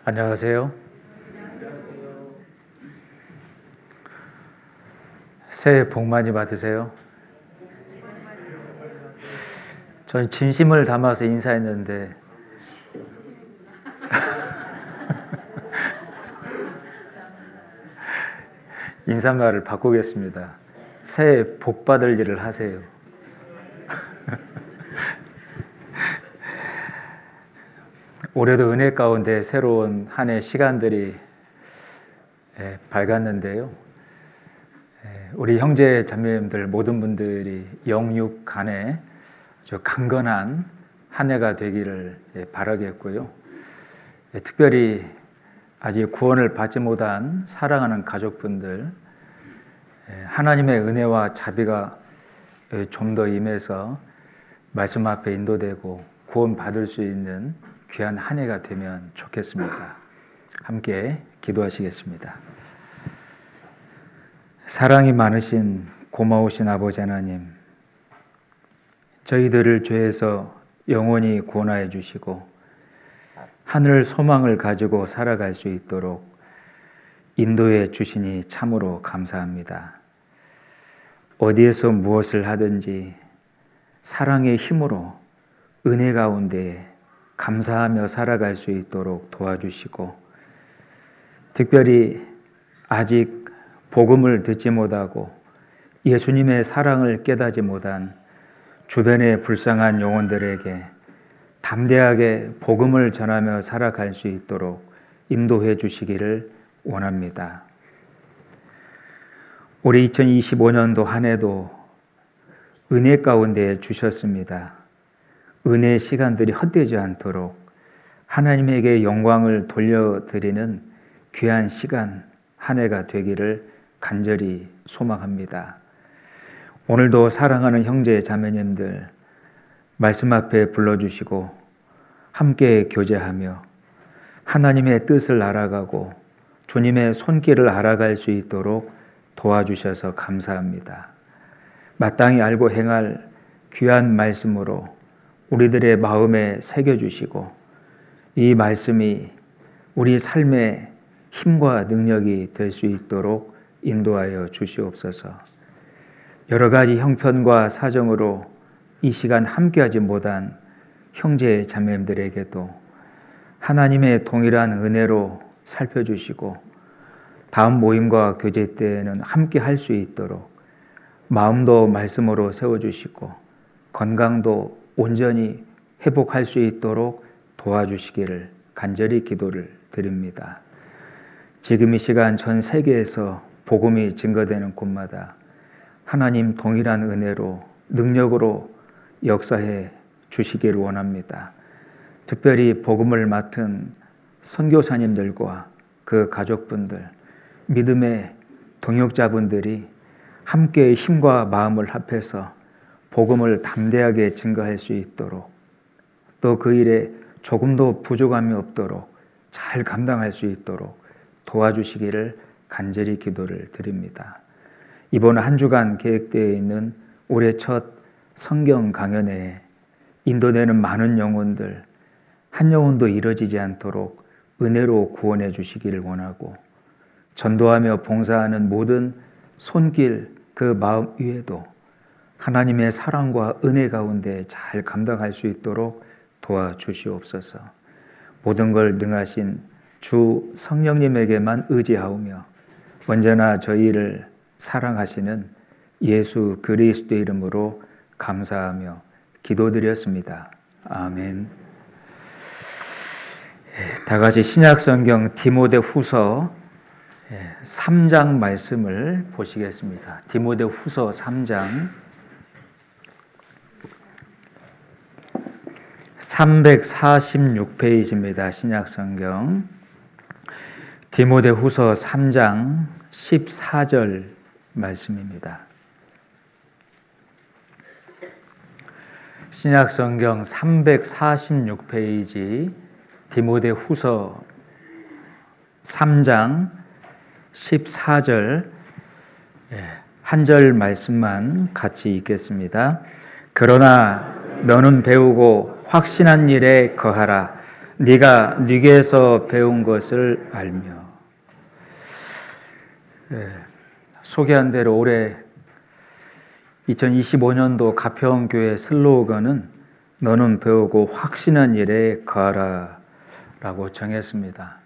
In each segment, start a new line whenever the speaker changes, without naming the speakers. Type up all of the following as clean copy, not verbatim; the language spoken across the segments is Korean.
안녕하세요. 새해 복 많이 받으세요. 전 진심을 담아서 인사했는데 인사말을 바꾸겠습니다. 새해 복 받을 일을 하세요. 올해도 은혜 가운데 새로운 한 해 시간들이 밝았는데요. 우리 형제 자매님들 모든 분들이 영육 간에 아주 강건한 한 해가 되기를 바라겠고요. 특별히 아직 구원을 받지 못한 사랑하는 가족분들, 하나님의 은혜와 자비가 좀 더 임해서 말씀 앞에 인도되고 구원 받을 수 있는 귀한 한 해가 되면 좋겠습니다. 함께 기도하시겠습니다. 사랑이 많으신 고마우신 아버지 하나님, 저희들을 죄에서 영원히 구원하여 주시고 하늘 소망을 가지고 살아갈 수 있도록 인도해 주시니 참으로 감사합니다. 어디에서 무엇을 하든지 사랑의 힘으로 은혜 가운데 감사하며 살아갈 수 있도록 도와주시고, 특별히 아직 복음을 듣지 못하고 예수님의 사랑을 깨닫지 못한 주변의 불쌍한 영혼들에게 담대하게 복음을 전하며 살아갈 수 있도록 인도해 주시기를 원합니다. 올해 2025년도 한 해도 은혜 가운데 주셨습니다. 은혜의 시간들이 헛되지 않도록 하나님에게 영광을 돌려드리는 귀한 시간 한 해가 되기를 간절히 소망합니다. 오늘도 사랑하는 형제 자매님들 말씀 앞에 불러주시고 함께 교제하며 하나님의 뜻을 알아가고 주님의 손길을 알아갈 수 있도록 도와주셔서 감사합니다. 마땅히 알고 행할 귀한 말씀으로 우리들의 마음에 새겨주시고 이 말씀이 우리 삶의 힘과 능력이 될 수 있도록 인도하여 주시옵소서. 여러 가지 형편과 사정으로 이 시간 함께하지 못한 형제 자매님들에게도 하나님의 동일한 은혜로 살펴주시고 다음 모임과 교제 때에는 함께 할 수 있도록 마음도 말씀으로 세워주시고 건강도 온전히 회복할 수 있도록 도와주시기를 간절히 기도를 드립니다. 지금 이 시간 전 세계에서 복음이 증거되는 곳마다 하나님 동일한 은혜로 능력으로 역사해 주시기를 원합니다. 특별히 복음을 맡은 선교사님들과 그 가족분들, 믿음의 동역자분들이 함께 힘과 마음을 합해서 복음을 담대하게 증거할 수 있도록 또 그 일에 조금도 부족함이 없도록 잘 감당할 수 있도록 도와주시기를 간절히 기도를 드립니다. 이번 한 주간 계획되어 있는 올해 첫 성경 강연에 인도되는 많은 영혼들 한 영혼도 이뤄지지 않도록 은혜로 구원해 주시기를 원하고 전도하며 봉사하는 모든 손길 그 마음 위에도 하나님의 사랑과 은혜 가운데 잘 감당할 수 있도록 도와주시옵소서. 모든 걸 능하신 주 성령님에게만 의지하오며 언제나 저희를 사랑하시는 예수 그리스도의 이름으로 감사하며 기도드렸습니다. 아멘. 다 같이 신약성경 디모데후서 3장 말씀을 보시겠습니다. 디모데후서 3장 346페이지입니다. 신약성경 디모데후서 3장 14절 말씀입니다. 신약성경 346페이지 디모데후서 3장 14절 한 절 말씀만 같이 읽겠습니다. 그러나 너는 배우고 확신한 일에 거하라. 네가 네게서 배운 것을 알며. 소개한 대로 올해 2025년도 가평교회 슬로건은 너는 배우고 확신한 일에 거하라 라고 정했습니다.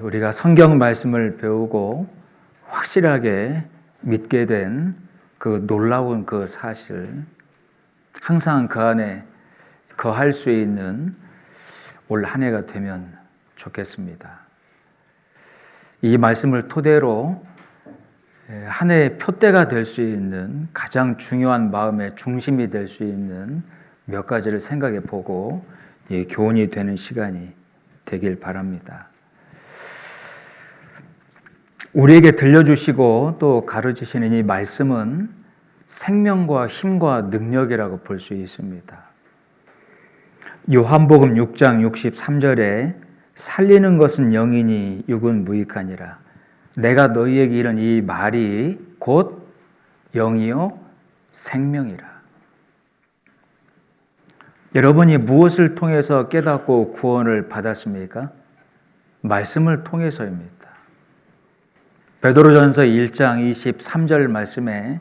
우리가 성경 말씀을 배우고 확실하게 믿게 된 그 놀라운 그 사실, 항상 그 안에 거할 수 있는 올 한 해가 되면 좋겠습니다. 이 말씀을 토대로 한 해의 표대가 될 수 있는 가장 중요한 마음의 중심이 될 수 있는 몇 가지를 생각해 보고 교훈이 되는 시간이 되길 바랍니다. 우리에게 들려주시고 또 가르치시는 이 말씀은 생명과 힘과 능력이라고 볼 수 있습니다. 요한복음 6장 63절에 살리는 것은 영이니 육은 무익하니라. 내가 너희에게 이른 이 말이 곧 영이요 생명이라. 여러분이 무엇을 통해서 깨닫고 구원을 받았습니까? 말씀을 통해서입니다. 베드로전서 1장 23절 말씀에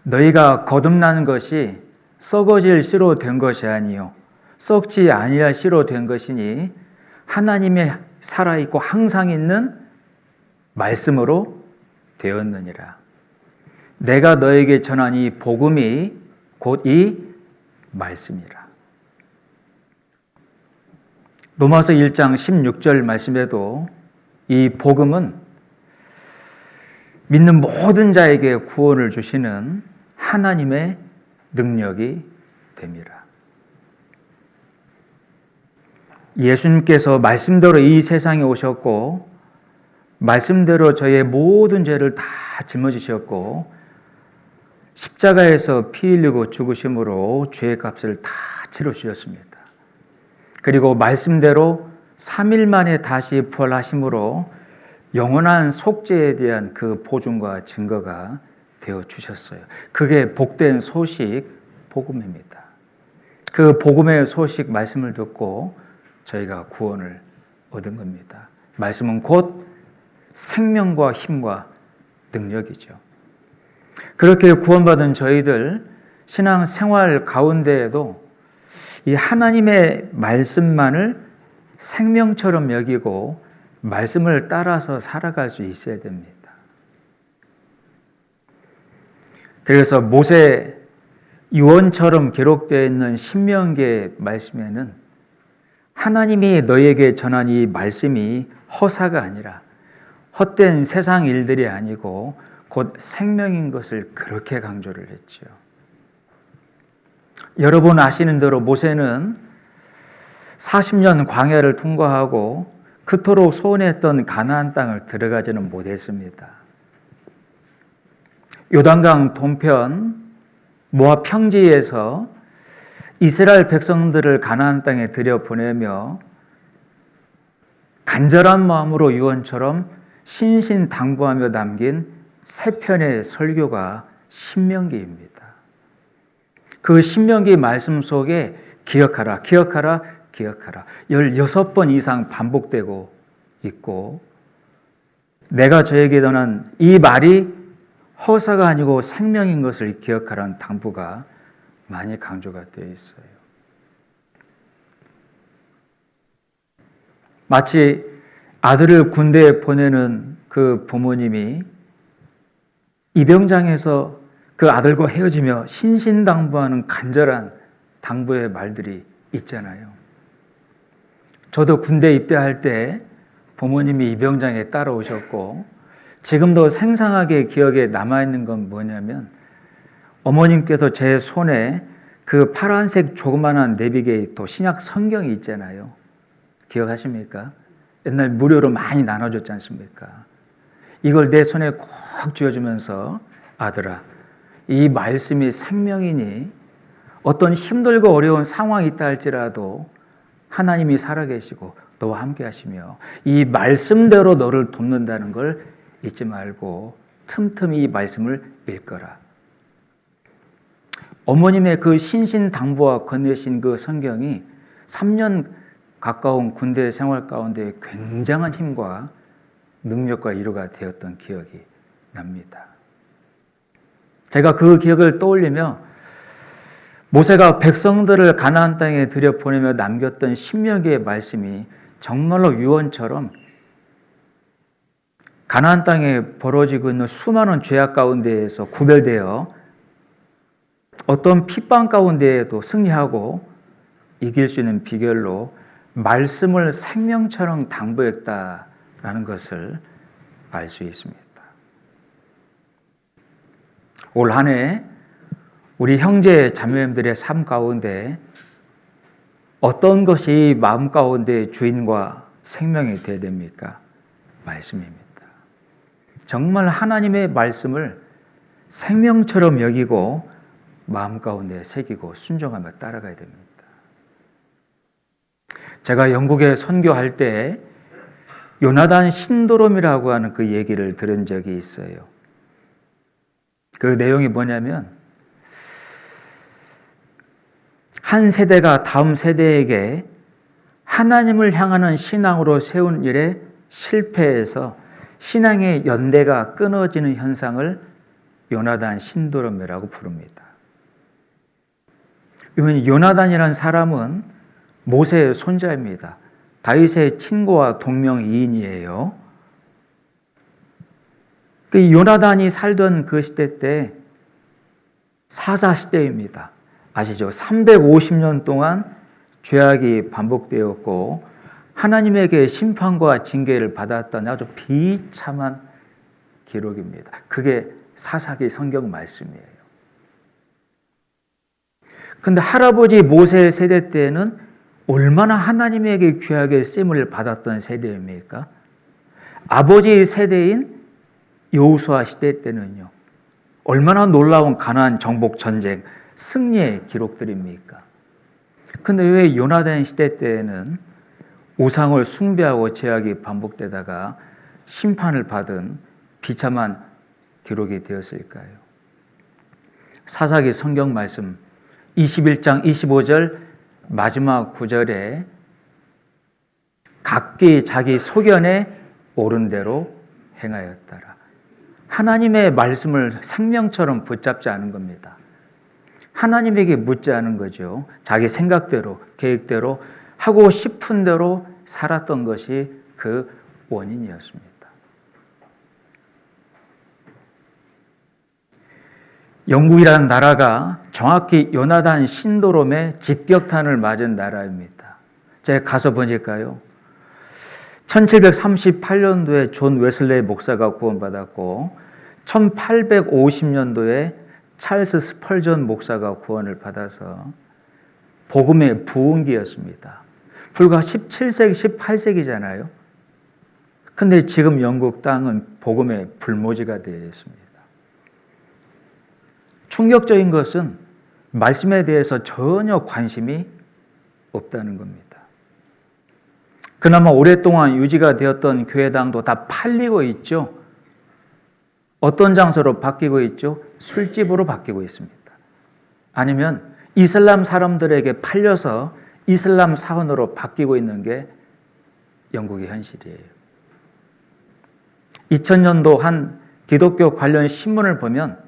너희가 거듭난 것이 썩어질 씨로 된 것이 아니요 썩지 아니할 씨로 된 것이니 하나님의 살아있고 항상 있는 말씀으로 되었느니라. 내가 너에게 전한 이 복음이 곧 이 말씀이라. 로마서 1장 16절 말씀에도 이 복음은 믿는 모든 자에게 구원을 주시는 하나님의 능력이 됩니다. 예수님께서 말씀대로 이 세상에 오셨고 말씀대로 저의 모든 죄를 다 짊어지셨고 십자가에서 피 흘리고 죽으심으로 죄의 값을 다 치르셨습니다. 그리고 말씀대로 3일 만에 다시 부활하심으로 영원한 속죄에 대한 그 보증과 증거가 되어 주셨어요. 그게 복된 소식, 복음입니다. 그 복음의 소식 말씀을 듣고 저희가 구원을 얻은 겁니다. 말씀은 곧 생명과 힘과 능력이죠. 그렇게 구원받은 저희들 신앙 생활 가운데에도 이 하나님의 말씀만을 생명처럼 여기고 말씀을 따라서 살아갈 수 있어야 됩니다. 그래서 모세 유언처럼 기록되어 있는 신명기의 말씀에는 하나님이 너에게 전한 이 말씀이 허사가 아니라 헛된 세상 일들이 아니고 곧 생명인 것을 그렇게 강조를 했죠. 여러분 아시는 대로 모세는 40년 광야를 통과하고 그토록 소원했던 가나안 땅을 들어가지는 못했습니다. 요단강 동편 모압 평지에서 이스라엘 백성들을 가나안 땅에 들여보내며 간절한 마음으로 유언처럼 신신당부하며 남긴 세 편의 설교가 신명기입니다. 그 신명기 말씀 속에 기억하라, 기억하라, 기억하라 16번 이상 반복되고 있고 내가 저에게 전한 이 말이 허사가 아니고 생명인 것을 기억하라는 당부가 많이 강조가 되어 있어요. 마치 아들을 군대에 보내는 그 부모님이 입영장에서 그 아들과 헤어지며 신신당부하는 간절한 당부의 말들이 있잖아요. 저도 군대 입대할 때 부모님이 입영장에 따라오셨고 지금도 생생하게 기억에 남아있는 건 뭐냐면 어머님께서 제 손에 그 파란색 조그만한 내비게이터 신약 성경이 있잖아요. 기억하십니까? 옛날 무료로 많이 나눠줬지 않습니까? 이걸 내 손에 꼭 쥐어주면서 아들아 이 말씀이 생명이니 어떤 힘들고 어려운 상황이 있다 할지라도 하나님이 살아계시고 너와 함께 하시며 이 말씀대로 너를 돕는다는 걸 잊지 말고 틈틈이 이 말씀을 읽거라. 어머님의 그 신신당부와 건네신 그 성경이 3년 가까운 군대 생활 가운데 굉장한 힘과 능력과 위로가 되었던 기억이 납니다. 제가 그 기억을 떠올리며 모세가 백성들을 가나안 땅에 들여보내며 남겼던 신명기의 말씀이 정말로 유언처럼 가나안 땅에 벌어지고 있는 수많은 죄악 가운데에서 구별되어 어떤 핍박 가운데에도 승리하고 이길 수 있는 비결로 말씀을 생명처럼 당부했다라는 것을 알 수 있습니다. 올 한 해 우리 형제 자매님들의 삶 가운데 어떤 것이 마음 가운데 주인과 생명이 되어야 됩니까? 말씀입니다. 정말 하나님의 말씀을 생명처럼 여기고 마음 가운데 새기고 순종하며 따라가야 됩니다. 제가 영국에 선교할 때 요나단 신도롬이라고 하는 그 얘기를 들은 적이 있어요. 그 내용이 뭐냐면 한 세대가 다음 세대에게 하나님을 향하는 신앙으로 세운 일에 실패해서 신앙의 연대가 끊어지는 현상을 요나단 신도롬이라고 부릅니다. 요나단이라는 사람은 모세의 손자입니다. 다윗의 친구와 동명이인이에요. 그 요나단이 살던 그 시대 때 사사 시대입니다. 아시죠? 350년 동안 죄악이 반복되었고 하나님에게 심판과 징계를 받았던 아주 비참한 기록입니다. 그게 사사기 성경 말씀이에요. 근데 할아버지 모세 세대 때는 얼마나 하나님에게 귀하게 쓰임을 받았던 세대입니까? 아버지 세대인 여호수아 시대 때는요. 얼마나 놀라운 가나안 정복 전쟁 승리의 기록들입니까? 근데 왜 요나단 시대 때에는 우상을 숭배하고 죄악이 반복되다가 심판을 받은 비참한 기록이 되었을까요? 사사기 성경 말씀 21장 25절 마지막 구절에 각기 자기 소견에 옳은 대로 행하였더라. 하나님의 말씀을 생명처럼 붙잡지 않은 겁니다. 하나님에게 묻지 않은 거죠. 자기 생각대로, 계획대로 하고 싶은 대로 살았던 것이 그 원인이었습니다. 영국이라는 나라가 정확히 요나단 신도롬의 직격탄을 맞은 나라입니다. 제가 가서 보니까요. 1738년도에 존 웨슬레이 목사가 구원받았고 1850년도에 찰스 스펄전 목사가 구원을 받아서 복음의 부흥기였습니다. 불과 17세기, 18세기잖아요. 근데 지금 영국 땅은 복음의 불모지가 되어 있습니다. 충격적인 것은 말씀에 대해서 전혀 관심이 없다는 겁니다. 그나마 오랫동안 유지가 되었던 교회당도 다 팔리고 있죠. 어떤 장소로 바뀌고 있죠? 술집으로 바뀌고 있습니다. 아니면 이슬람 사람들에게 팔려서 이슬람 사원으로 바뀌고 있는 게 영국의 현실이에요. 2000년도 한 기독교 관련 신문을 보면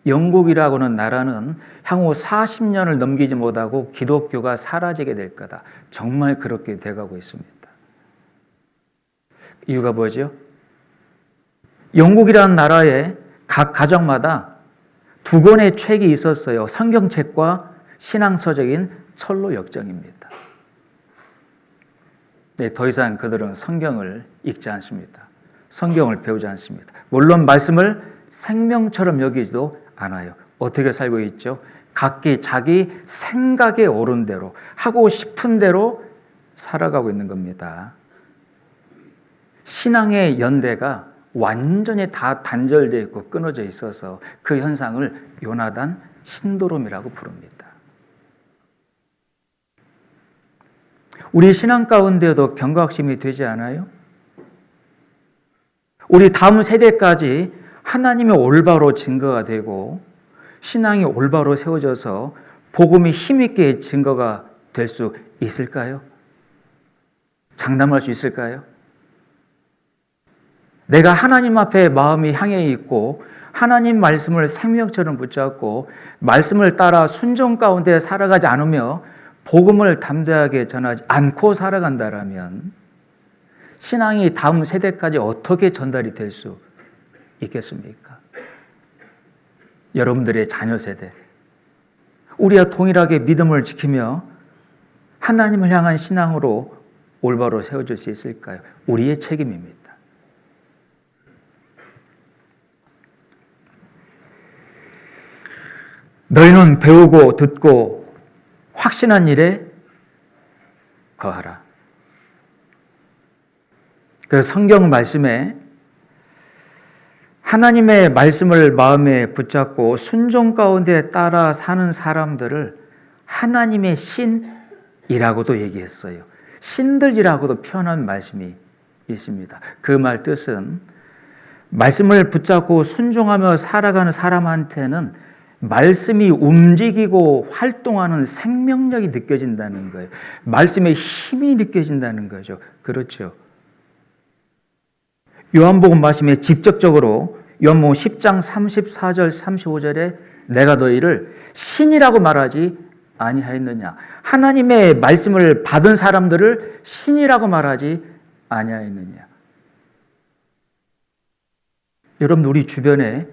영국이라고는 나라는 향후 40년을 넘기지 못하고 기독교가 사라지게 될 거다. 정말 그렇게 돼가고 있습니다. 이유가 뭐죠? 영국이라는 나라에 각 가정마다 두 권의 책이 있었어요. 성경책과 신앙서적인 철로 역정입니다. 네, 더 이상 그들은 성경을 읽지 않습니다. 성경을 배우지 않습니다. 물론 말씀을 생명처럼 여기지도 않아요. 어떻게 살고 있죠? 각기 자기 생각에 옳은 대로 하고 싶은 대로 살아가고 있는 겁니다. 신앙의 연대가 완전히 다 단절되어 있고 끊어져 있어서 그 현상을 요나단 신도롬이라고 부릅니다. 우리 신앙 가운데도 경각심이 되지 않아요? 우리 다음 세대까지 하나님의 올바로 증거가 되고 신앙이 올바로 세워져서 복음이 힘있게 증거가 될 수 있을까요? 장담할 수 있을까요? 내가 하나님 앞에 마음이 향해 있고 하나님 말씀을 생명처럼 붙잡고 말씀을 따라 순종 가운데 살아가지 않으며 복음을 담대하게 전하지 않고 살아간다라면 신앙이 다음 세대까지 어떻게 전달이 될 수 있겠습니까? 여러분들의 자녀 세대, 우리와 동일하게 믿음을 지키며 하나님을 향한 신앙으로 올바로 세워질 수 있을까요? 우리의 책임입니다. 너희는 배우고 듣고 확신한 일에 거하라. 그 성경 말씀에 하나님의 말씀을 마음에 붙잡고 순종 가운데 따라 사는 사람들을 하나님의 신이라고도 얘기했어요. 신들이라고도 표현한 말씀이 있습니다. 그 말 뜻은 말씀을 붙잡고 순종하며 살아가는 사람한테는 말씀이 움직이고 활동하는 생명력이 느껴진다는 거예요. 말씀의 힘이 느껴진다는 거죠. 그렇죠. 요한복음 말씀에 직접적으로 요한복음 10장 34절 35절에 내가 너희를 신이라고 말하지 아니하였느냐. 하나님의 말씀을 받은 사람들을 신이라고 말하지 아니하였느냐. 여러분 우리 주변에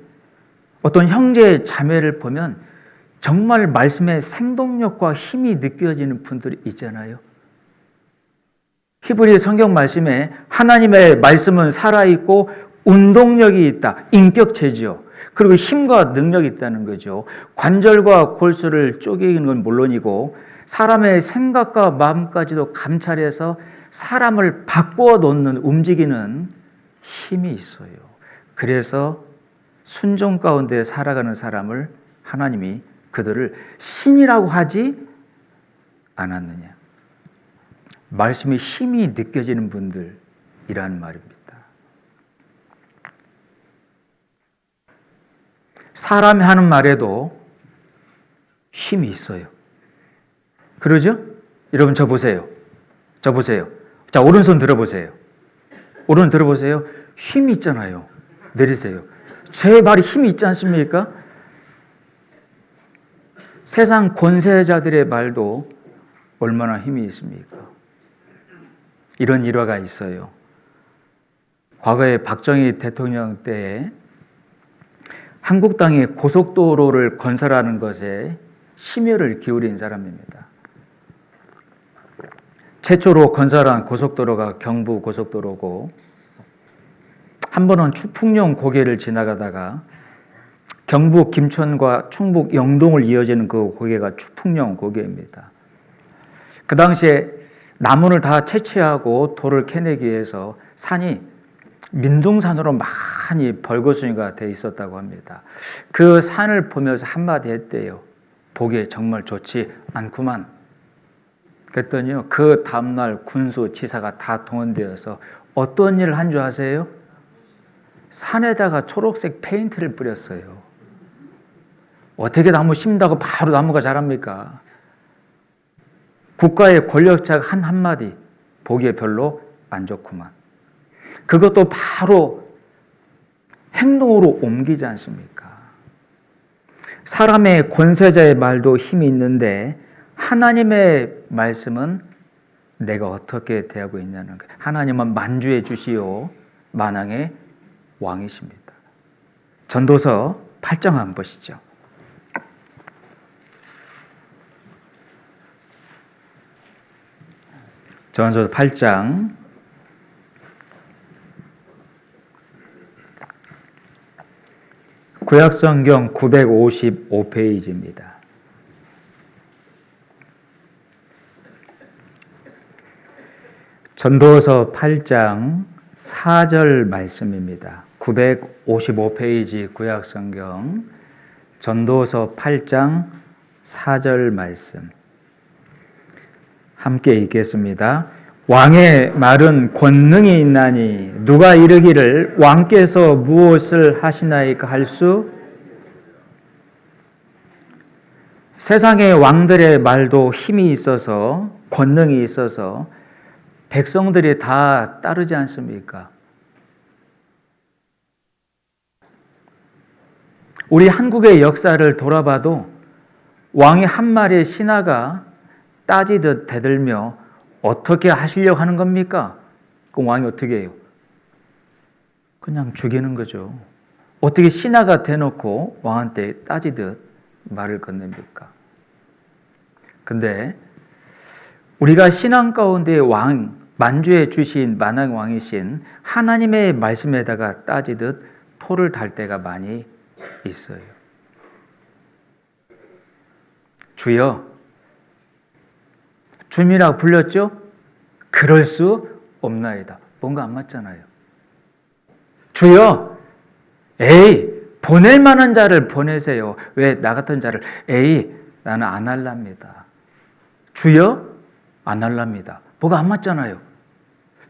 어떤 형제 자매를 보면 정말 말씀의 생동력과 힘이 느껴지는 분들이 있잖아요. 히브리 성경 말씀에 하나님의 말씀은 살아있고 운동력이 있다. 인격체죠. 그리고 힘과 능력이 있다는 거죠. 관절과 골수를 쪼개는 건 물론이고 사람의 생각과 마음까지도 감찰해서 사람을 바꾸어 놓는 움직이는 힘이 있어요. 그래서 순종 가운데 살아가는 사람을 하나님이 그들을 신이라고 하지 않았느냐. 말씀의 힘이 느껴지는 분들이라는 말입니다. 사람이 하는 말에도 힘이 있어요. 그러죠? 여러분 저 보세요. 저 보세요. 자, 오른손 들어보세요. 오른손 들어보세요. 힘이 있잖아요. 내리세요. 제 말이 힘이 있지 않습니까? 세상 권세자들의 말도 얼마나 힘이 있습니까? 이런 일화가 있어요. 과거에 박정희 대통령 때에 한국 땅에 고속도로를 건설하는 것에 심혈을 기울인 사람입니다. 최초로 건설한 고속도로가 경부 고속도로고 한 번은 추풍령 고개를 지나가다가 경북 김천과 충북 영동을 이어지는 그 고개가 추풍령 고개입니다. 그 당시에 나무를 다 채취하고 돌을 캐내기 위해서 산이 민둥산으로 많이 벌거숭이가 돼 있었다고 합니다. 그 산을 보면서 한마디 했대요. 보기에 정말 좋지 않구만. 그랬더니요, 그 다음날 군수지사가 다 동원되어서 어떤 일을 한 줄 아세요? 산에다가 초록색 페인트를 뿌렸어요. 어떻게 나무 심다고 바로 나무가 자랍니까? 국가의 권력자가 한 한마디, 보기에 별로 안 좋구만. 그것도 바로 행동으로 옮기지 않습니까? 사람의 권세자의 말도 힘이 있는데 하나님의 말씀은 내가 어떻게 대하고 있냐는 거예요. 하나님은 만주의 주시오 만왕의 왕이십니다. 전도서 8장 한번 보시죠. 전도서 8장 구약성경 955페이지입니다. 전도서 8장 4절 말씀입니다. 955페이지 구약성경 전도서 8장 4절 말씀 함께 읽겠습니다. 왕의 말은 권능이 있나니 누가 이르기를 왕께서 무엇을 하시나이까 할 수 세상의 왕들의 말도 힘이 있어서 권능이 있어서 백성들이 다 따르지 않습니까? 우리 한국의 역사를 돌아봐도 왕이 한 마리의 신하가 따지듯 대들며 어떻게 하시려고 하는 겁니까? 그럼 왕이 어떻게 해요? 그냥 죽이는 거죠. 어떻게 신하가 대놓고 왕한테 따지듯 말을 건넵니까? 근데 우리가 신앙 가운데 왕, 만주에 주신 만왕 왕이신 하나님의 말씀에다가 따지듯 토를 달 때가 많이 있어요. 주여, 주님이라고 불렸죠? 그럴 수 없나이다. 뭔가 안 맞잖아요. 주여, 에이, 보낼 만한 자를 보내세요. 왜 나 같은 자를? 에이, 나는 안 할랍니다. 주여, 안 할랍니다. 뭐가 안 맞잖아요.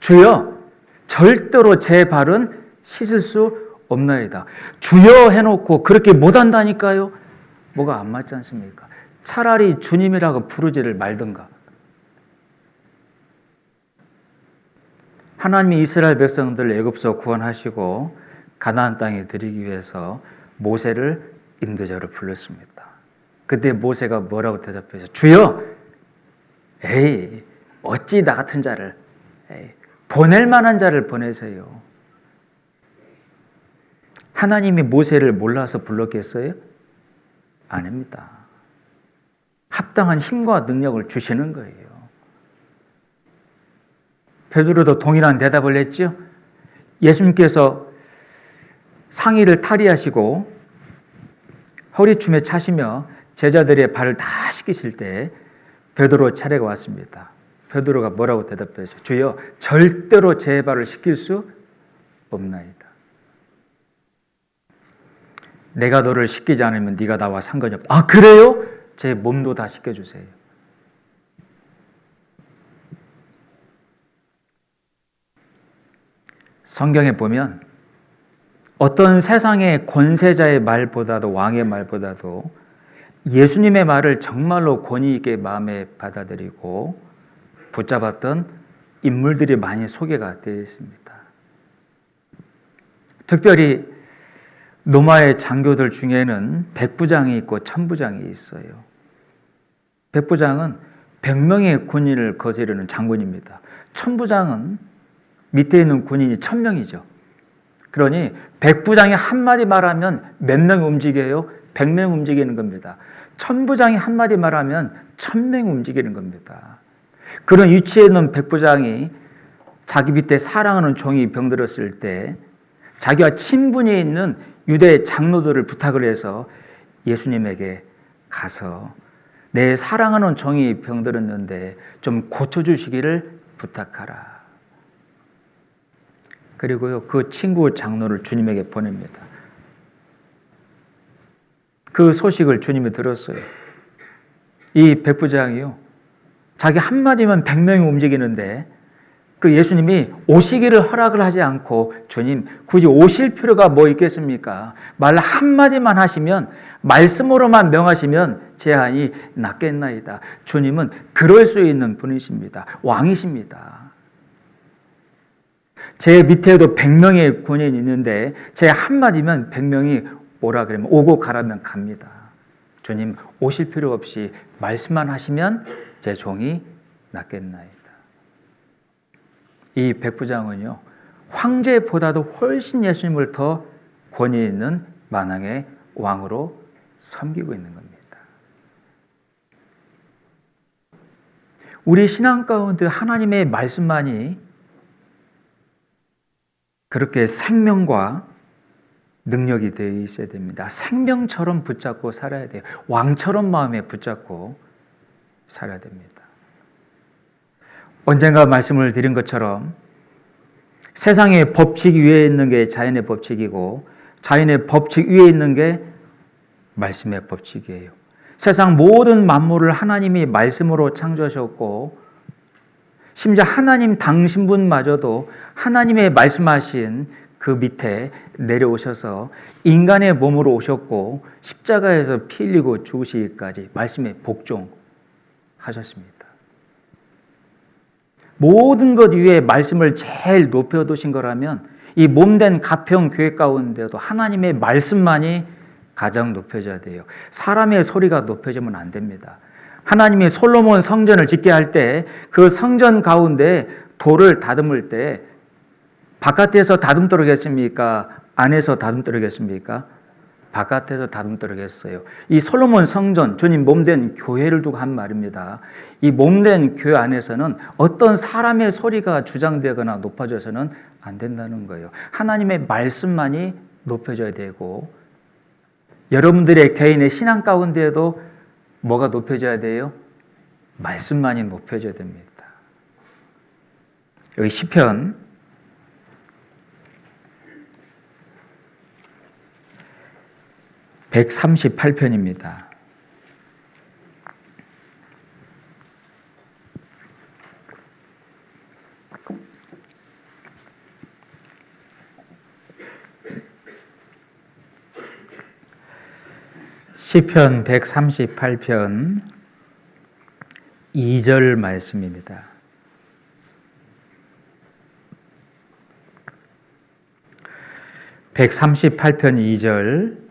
주여, 절대로 제 발은 씻을 수 없나이다. 주여 해놓고 그렇게 못한다니까요. 뭐가 안 맞지 않습니까? 차라리 주님이라고 부르지를 말든가. 하나님이 이스라엘 백성들 애굽에서 구원하시고 가나안 땅에 들이기 위해서 모세를 인도자로 불렀습니다. 그때 모세가 뭐라고 대답해서 주여, 에이, 어찌 나 같은 자를, 보낼 만한 자를 보내세요. 하나님이 모세를 몰라서 불렀겠어요? 아닙니다. 합당한 힘과 능력을 주시는 거예요. 베드로도 동일한 대답을 했죠. 예수님께서 상의를 탈의하시고 허리춤에 차시며 제자들의 발을 다 씻기실 때 베드로 차례가 왔습니다. 베드로가 뭐라고 대답했어요? 주여, 절대로 제 발을 씻길 수 없나이다. 내가 너를 씻기지 않으면 네가 나와 상관이 없다. 아, 그래요? 제 몸도 다 씻겨주세요. 성경에 보면 어떤 세상의 권세자의 말보다도 왕의 말보다도 예수님의 말을 정말로 권위 있게 마음에 받아들이고 붙잡았던 인물들이 많이 소개가 되어 있습니다. 특별히 로마의 장교들 중에는 백부장이 있고 천부장이 있어요. 백부장은 100명의 군인을 거스르는 장군입니다. 천부장은 밑에 있는 군인이 1000명이죠. 그러니 백부장이 한마디 말하면 몇 명 움직여요? 100명 움직이는 겁니다. 천부장이 한마디 말하면 1000명 움직이는 겁니다. 그런 위치에 있는 백부장이 자기 밑에 사랑하는 종이 병들었을 때 자기와 친분이 있는 유대 장로들을 부탁을 해서 예수님에게 가서 내 사랑하는 종이 병들었는데 좀 고쳐주시기를 부탁하라. 그리고요, 그 친구 장로를 주님에게 보냅니다. 그 소식을 주님이 들었어요. 이 백부장이요, 자기 한마디면 100명이 움직이는데 그 예수님이 오시기를 허락을 하지 않고 주님 굳이 오실 필요가 뭐 있겠습니까? 말 한마디만 하시면 말씀으로만 명하시면 제 안이 낫겠나이다. 주님은 그럴 수 있는 분이십니다. 왕이십니다. 제 밑에도 100명의 군인이 있는데 제 한마디면 100명이 오라 그러면 오고 가라면 갑니다. 주님 오실 필요 없이 말씀만 하시면 제 종이 낫겠나이다. 이 백부장은요, 황제보다도 훨씬 예수님을 더 권위 있는 만왕의 왕으로 섬기고 있는 겁니다. 우리 신앙 가운데 하나님의 말씀만이 그렇게 생명과 능력이 되어 있어야 됩니다. 생명처럼 붙잡고 살아야 돼요. 왕처럼 마음에 붙잡고 살아야 됩니다. 언젠가 말씀을 드린 것처럼 세상의 법칙 위에 있는 게 자연의 법칙이고 자연의 법칙 위에 있는 게 말씀의 법칙이에요. 세상 모든 만물을 하나님이 말씀으로 창조하셨고 심지어 하나님 당신분마저도 하나님의 말씀하신 그 밑에 내려오셔서 인간의 몸으로 오셨고 십자가에서 피 흘리고 죽으시기까지 말씀에 복종하셨습니다. 모든 것 위에 말씀을 제일 높여두신 거라면 이 몸된 가평 교회 가운데도 하나님의 말씀만이 가장 높여져야 돼요. 사람의 소리가 높여지면 안 됩니다. 하나님이 솔로몬 성전을 짓게 할 때 그 성전 가운데 돌을 다듬을 때 바깥에서 다듬도록했습니까? 안에서 다듬도록했습니까? 바깥에서 다듬도록했어요. 이 솔로몬 성전, 주님 몸된 교회를 두고 한 말입니다. 이 몸된 교회 안에서는 어떤 사람의 소리가 주장되거나 높아져서는 안 된다는 거예요. 하나님의 말씀만이 높여져야 되고, 여러분들의 개인의 신앙 가운데에도 뭐가 높여져야 돼요? 말씀만이 높여져야 됩니다. 여기 시편 138편입니다. 시편 138편 2절 말씀입니다. (138편) 2절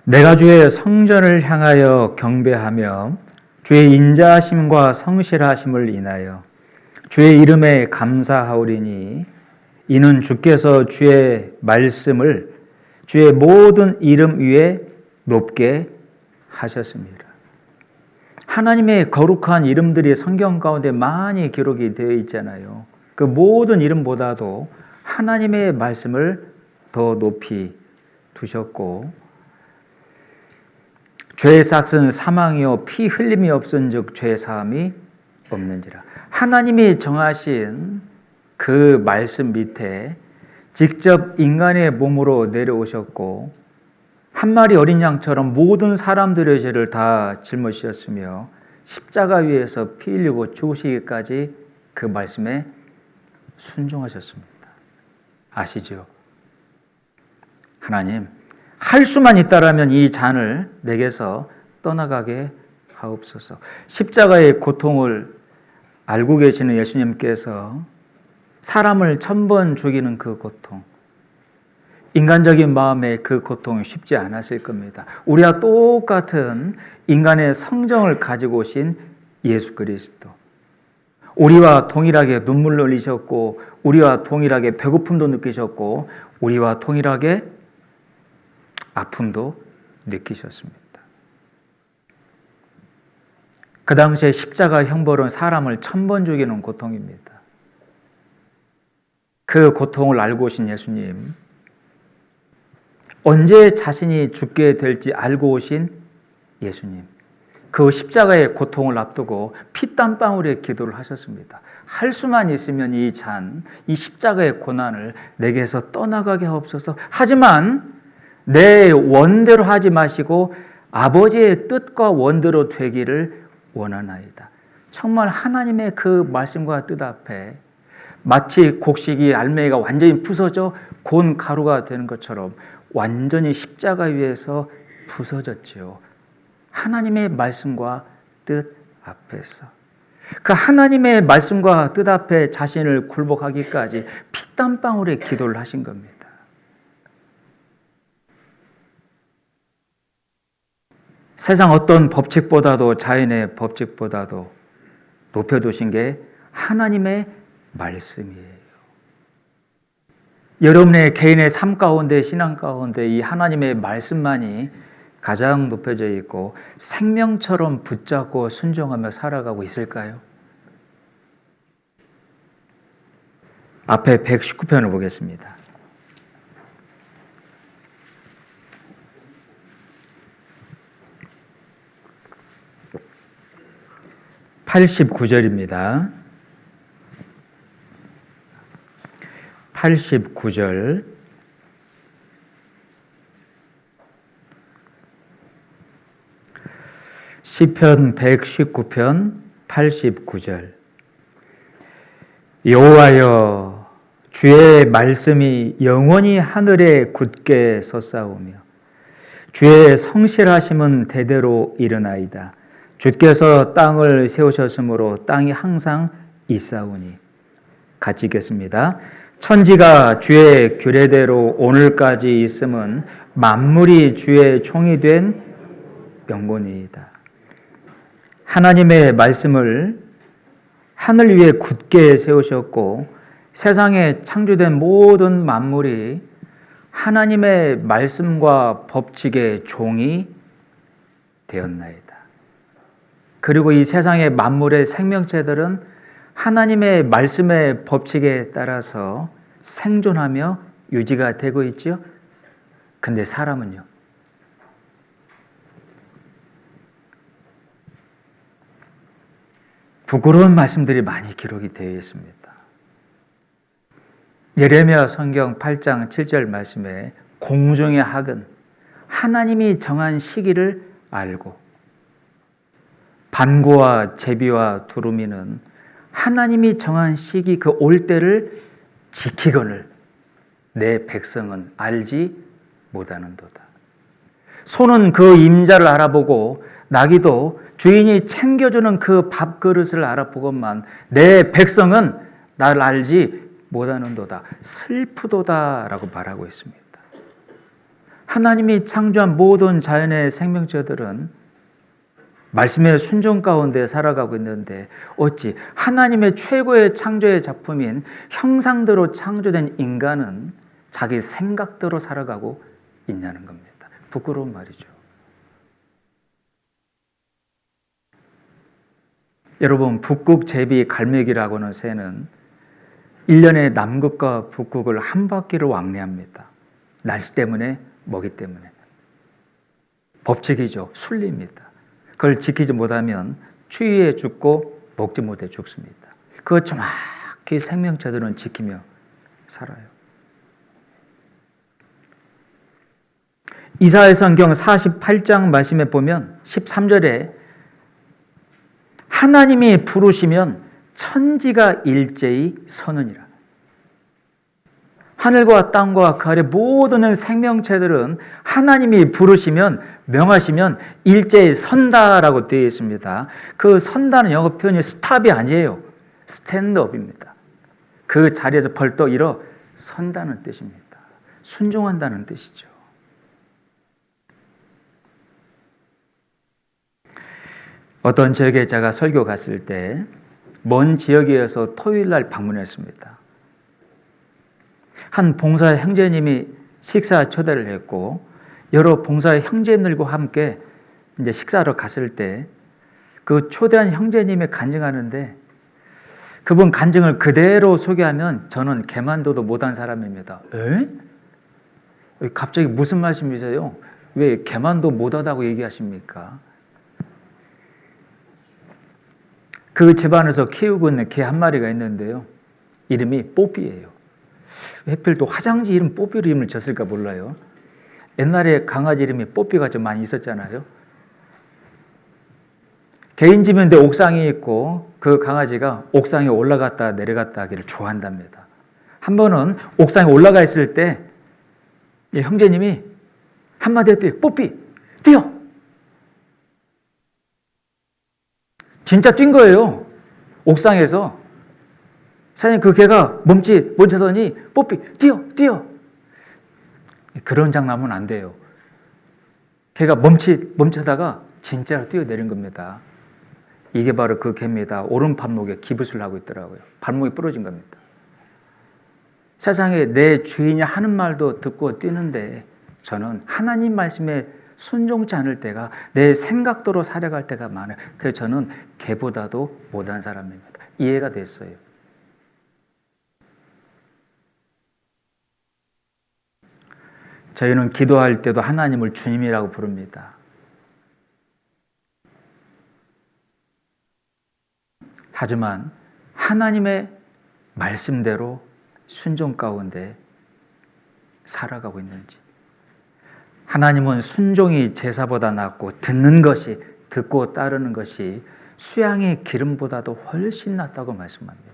내가 주의 성전을 향하여 경배하며 주의 인자하심과 성실하심을 인하여 주의 이름에 감사하오리니 이는 주께서 주의 말씀을 주의 모든 이름 위에 높게 하셨습니다. 하나님의 거룩한 이름들이 성경 가운데 많이 기록이 되어 있잖아요. 그 모든 이름보다도 하나님의 말씀을 더 높이 두셨고, 죄의 삭은 사망이요 피 흘림이 없은즉 죄 사함이 없는지라. 하나님이 정하신 그 말씀 밑에 직접 인간의 몸으로 내려오셨고 한 마리 어린 양처럼 모든 사람들의 죄를 다 짊어지셨으며 십자가 위에서 피 흘리고 죽으시기까지 그 말씀에 순종하셨습니다. 아시죠? 하나님, 할 수만 있다라면 이 잔을 내게서 떠나가게 하옵소서. 십자가의 고통을 알고 계시는 예수님께서 사람을 1000번 죽이는 그 고통, 인간적인 마음의 그 고통이 쉽지 않았을 겁니다. 우리와 똑같은 인간의 성정을 가지고 오신 예수 그리스도, 우리와 동일하게 눈물을 흘리셨고 우리와 동일하게 배고픔도 느끼셨고 우리와 동일하게 아픔도 느끼셨습니다. 그 당시에 십자가 형벌은 사람을 1000번 죽이는 고통입니다. 그 고통을 알고 오신 예수님, 언제 자신이 죽게 될지 알고 오신 예수님, 그 십자가의 고통을 앞두고 피땀방울의 기도를 하셨습니다. 할 수만 있으면 이 잔, 이 십자가의 고난을 내게서 떠나가게 하옵소서. 하지만 내 원대로 하지 마시고 아버지의 뜻과 원대로 되기를 원하나이다. 정말 하나님의 그 말씀과 뜻 앞에 마치 곡식이 알맹이가 완전히 부서져 곤 가루가 되는 것처럼 완전히 십자가 위에서 부서졌지요. 하나님의 말씀과 뜻 앞에서. 그 하나님의 말씀과 뜻 앞에 자신을 굴복하기까지 피땀방울의 기도를 하신 겁니다. 세상 어떤 법칙보다도, 자연의 법칙보다도 높여두신 게 하나님의 말씀이에요. 여러분의 개인의 삶 가운데, 신앙 가운데 이 하나님의 말씀만이 가장 높여져 있고 생명처럼 붙잡고 순종하며 살아가고 있을까요? 앞에 119편을 보겠습니다. 89절입니다. 89절. 시편 119편 89절. 여호와여, 주의 말씀이 영원히 하늘에 굳게 섰사오며 주의 성실하심은 대대로 일어나이다. 주께서 땅을 세우셨으므로 땅이 항상 있사오니. 같이 읽겠습니다. 천지가 주의 규례대로 오늘까지 있음은 만물이 주의 종이 된 명분이다. 하나님의 말씀을 하늘 위에 굳게 세우셨고 세상에 창조된 모든 만물이 하나님의 말씀과 법칙의 종이 되었나이다. 그리고 이 세상의 만물의 생명체들은 하나님의 말씀의 법칙에 따라서 생존하며 유지가 되고 있죠. 근데 사람은요? 부끄러운 말씀들이 많이 기록이 되어 있습니다. 예레미야 성경 8장 7절 말씀에 공중의 학은 하나님이 정한 시기를 알고 반구와 제비와 두루미는 하나님이 정한 시기 그 올 때를 지키거늘 내 백성은 알지 못하는도다. 소는 그 임자를 알아보고 나귀도 주인이 챙겨주는 그 밥그릇을 알아보건만 내 백성은 나를 알지 못하는도다. 슬프도다 라고 말하고 있습니다. 하나님이 창조한 모든 자연의 생명체들은 말씀의 순종 가운데 살아가고 있는데 어찌 하나님의 최고의 창조의 작품인 형상대로 창조된 인간은 자기 생각대로 살아가고 있냐는 겁니다. 부끄러운 말이죠. 여러분, 북극 제비 갈매기라고 하는 새는 1년에 남극과 북극을 한 바퀴를 왕래합니다. 날씨 때문에, 먹이 때문에. 법칙이죠. 순리입니다. 그걸 지키지 못하면 추위에 죽고 먹지 못해 죽습니다. 그거 정확히 생명체들은 지키며 살아요. 이사야 성경 48장 말씀에 보면 13절에 하나님이 부르시면 천지가 일제히 서느니라. 하늘과 땅과 그 아래 모든 생명체들은 하나님이 부르시면 명하시면 일제히 선다라고 되어 있습니다. 그 선다는 영어 표현이 스탑이 아니에요. 스탠드업입니다. 그 자리에서 벌떡 일어 선다는 뜻입니다. 순종한다는 뜻이죠. 어떤 지역에 제가 설교 갔을 때 먼 지역이어서 토요일 날 방문했습니다. 한 봉사 형제님이 식사 초대를 했고 여러 봉사 형제님들과 함께 이제 식사하러 갔을 때 그 초대한 형제님이 간증하는데 그분 간증을 그대로 소개하면 저는 개만도도 못한 사람입니다. 에? 갑자기 무슨 말씀이세요? 왜 개만도 못하다고 얘기하십니까? 그 집안에서 키우고 있는 개 한 마리가 있는데요. 이름이 뽀삐예요. 하필 또 화장지 이름 뽀삐로 이름을 졌을까 몰라요. 옛날에 강아지 이름이 뽀삐가 좀 많이 있었잖아요. 개인 집인데 옥상이 있고 그 강아지가 옥상에 올라갔다 내려갔다 하기를 좋아한답니다. 한 번은 옥상에 올라가 있을 때 형제님이 한마디 했더니 뽀삐 뛰어! 진짜 뛴 거예요. 옥상에서. 사장님 그 개가 멈춰서니 뽀삐 뛰어! 그런 장난은 안 돼요. 개가 멈추다가 진짜로 뛰어내린 겁니다. 이게 바로 그 개입니다. 오른 발목에 기부스를 하고 있더라고요. 발목이 부러진 겁니다. 세상에 내 주인이 하는 말도 듣고 뛰는데 저는 하나님 말씀에 순종치 않을 때가 내 생각대로 살아갈 때가 많아요. 그래서 저는 개보다도 못한 사람입니다. 이해가 됐어요. 저희는 기도할 때도 하나님을 주님이라고 부릅니다. 하지만 하나님의 말씀대로 순종 가운데 살아가고 있는지, 하나님은 순종이 제사보다 낫고 듣고 따르는 것이 수양의 기름보다도 훨씬 낫다고 말씀합니다.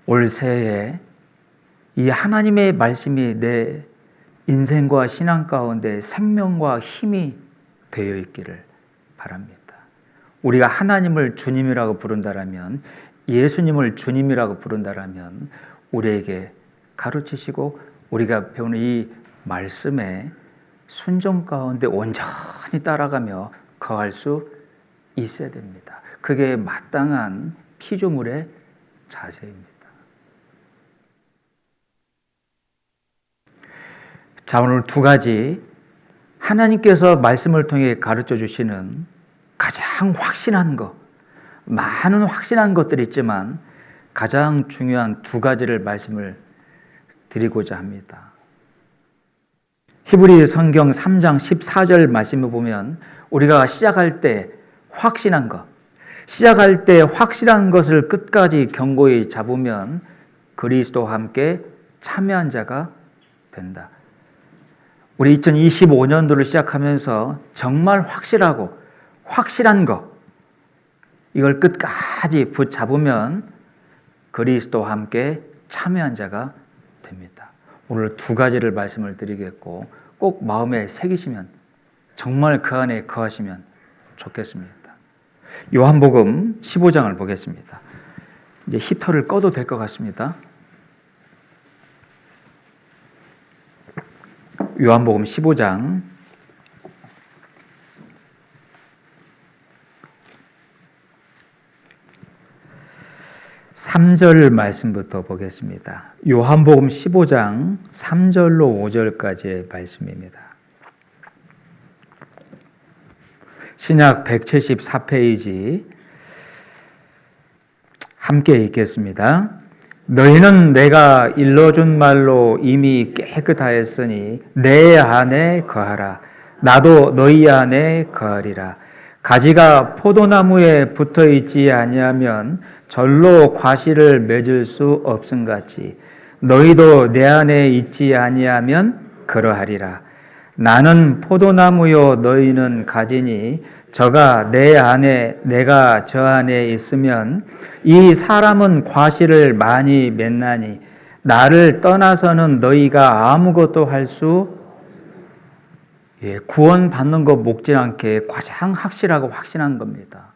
올 새해에 이 하나님의 말씀이 내 인생과 신앙 가운데 생명과 힘이 되어 있기를 바랍니다. 우리가 하나님을 주님이라고 부른다라면, 예수님을 주님이라고 부른다라면 우리에게 가르치시고 우리가 배우는 이 말씀에 순종 가운데 온전히 따라가며 거할 수 있어야 됩니다. 그게 마땅한 피조물의 자세입니다. 자, 오늘 두 가지 하나님께서 말씀을 통해 가르쳐 주시는 가장 확신한 것, 많은 확신한 것들이 있지만 가장 중요한 두 가지를 말씀을 드리고자 합니다. 히브리 성경 3장 14절 말씀을 보면 우리가 시작할 때 확신한 것, 시작할 때 확실한 것을 끝까지 견고히 잡으면 그리스도와 함께 참여한 자가 된다. 우리 2025년도를 시작하면서 정말 확실하고 확실한 것, 이걸 끝까지 붙잡으면 그리스도와 함께 참여한 자가 됩니다. 오늘 두 가지를 말씀을 드리겠고 꼭 마음에 새기시면 정말 그 안에 거하시면 좋겠습니다. 요한복음 15장을 보겠습니다. 이제 히터를 꺼도 될 것 같습니다. 요한복음 15장 3절 말씀부터 보겠습니다. 요한복음 15장 3절로 5절까지의 말씀입니다. 신약 174페이지 함께 읽겠습니다. 너희는 내가 일러준 말로 이미 깨끗하였으니 내 안에 거하라. 나도 너희 안에 거하리라. 가지가 포도나무에 붙어 있지 아니하면 절로 과실을 맺을 수 없음같이 너희도 내 안에 있지 아니하면 그러하리라. 나는 포도나무요 너희는 가지니 저가 내 안에 내가 저 안에 있으면 이 사람은 과실을 많이 맺나니 나를 떠나서는 너희가 아무것도 할 수 구원받는 것 못지않게 가장 확실하고 확신한 겁니다.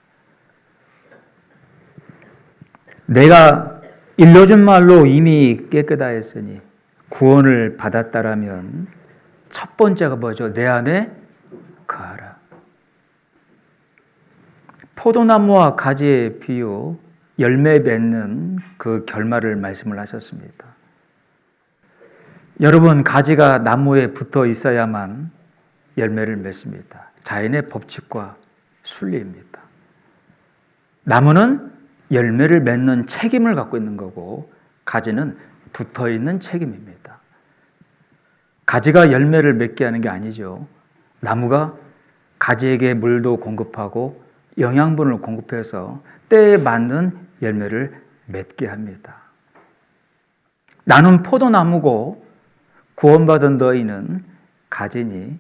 내가 일러준 말로 이미 깨끗하였으니 구원을 받았다라면 첫 번째가 뭐죠? 내 안에 거하라. 포도나무와 가지의 비유, 열매 맺는 그 결말을 말씀을 하셨습니다. 여러분, 가지가 나무에 붙어 있어야만 열매를 맺습니다. 자연의 법칙과 순리입니다. 나무는 열매를 맺는 책임을 갖고 있는 거고 가지는 붙어 있는 책임입니다. 가지가 열매를 맺게 하는 게 아니죠. 나무가 가지에게 물도 공급하고 영양분을 공급해서 때에 맞는 열매를 맺게 합니다. 나는 포도나무고 구원받은 너희는 가지니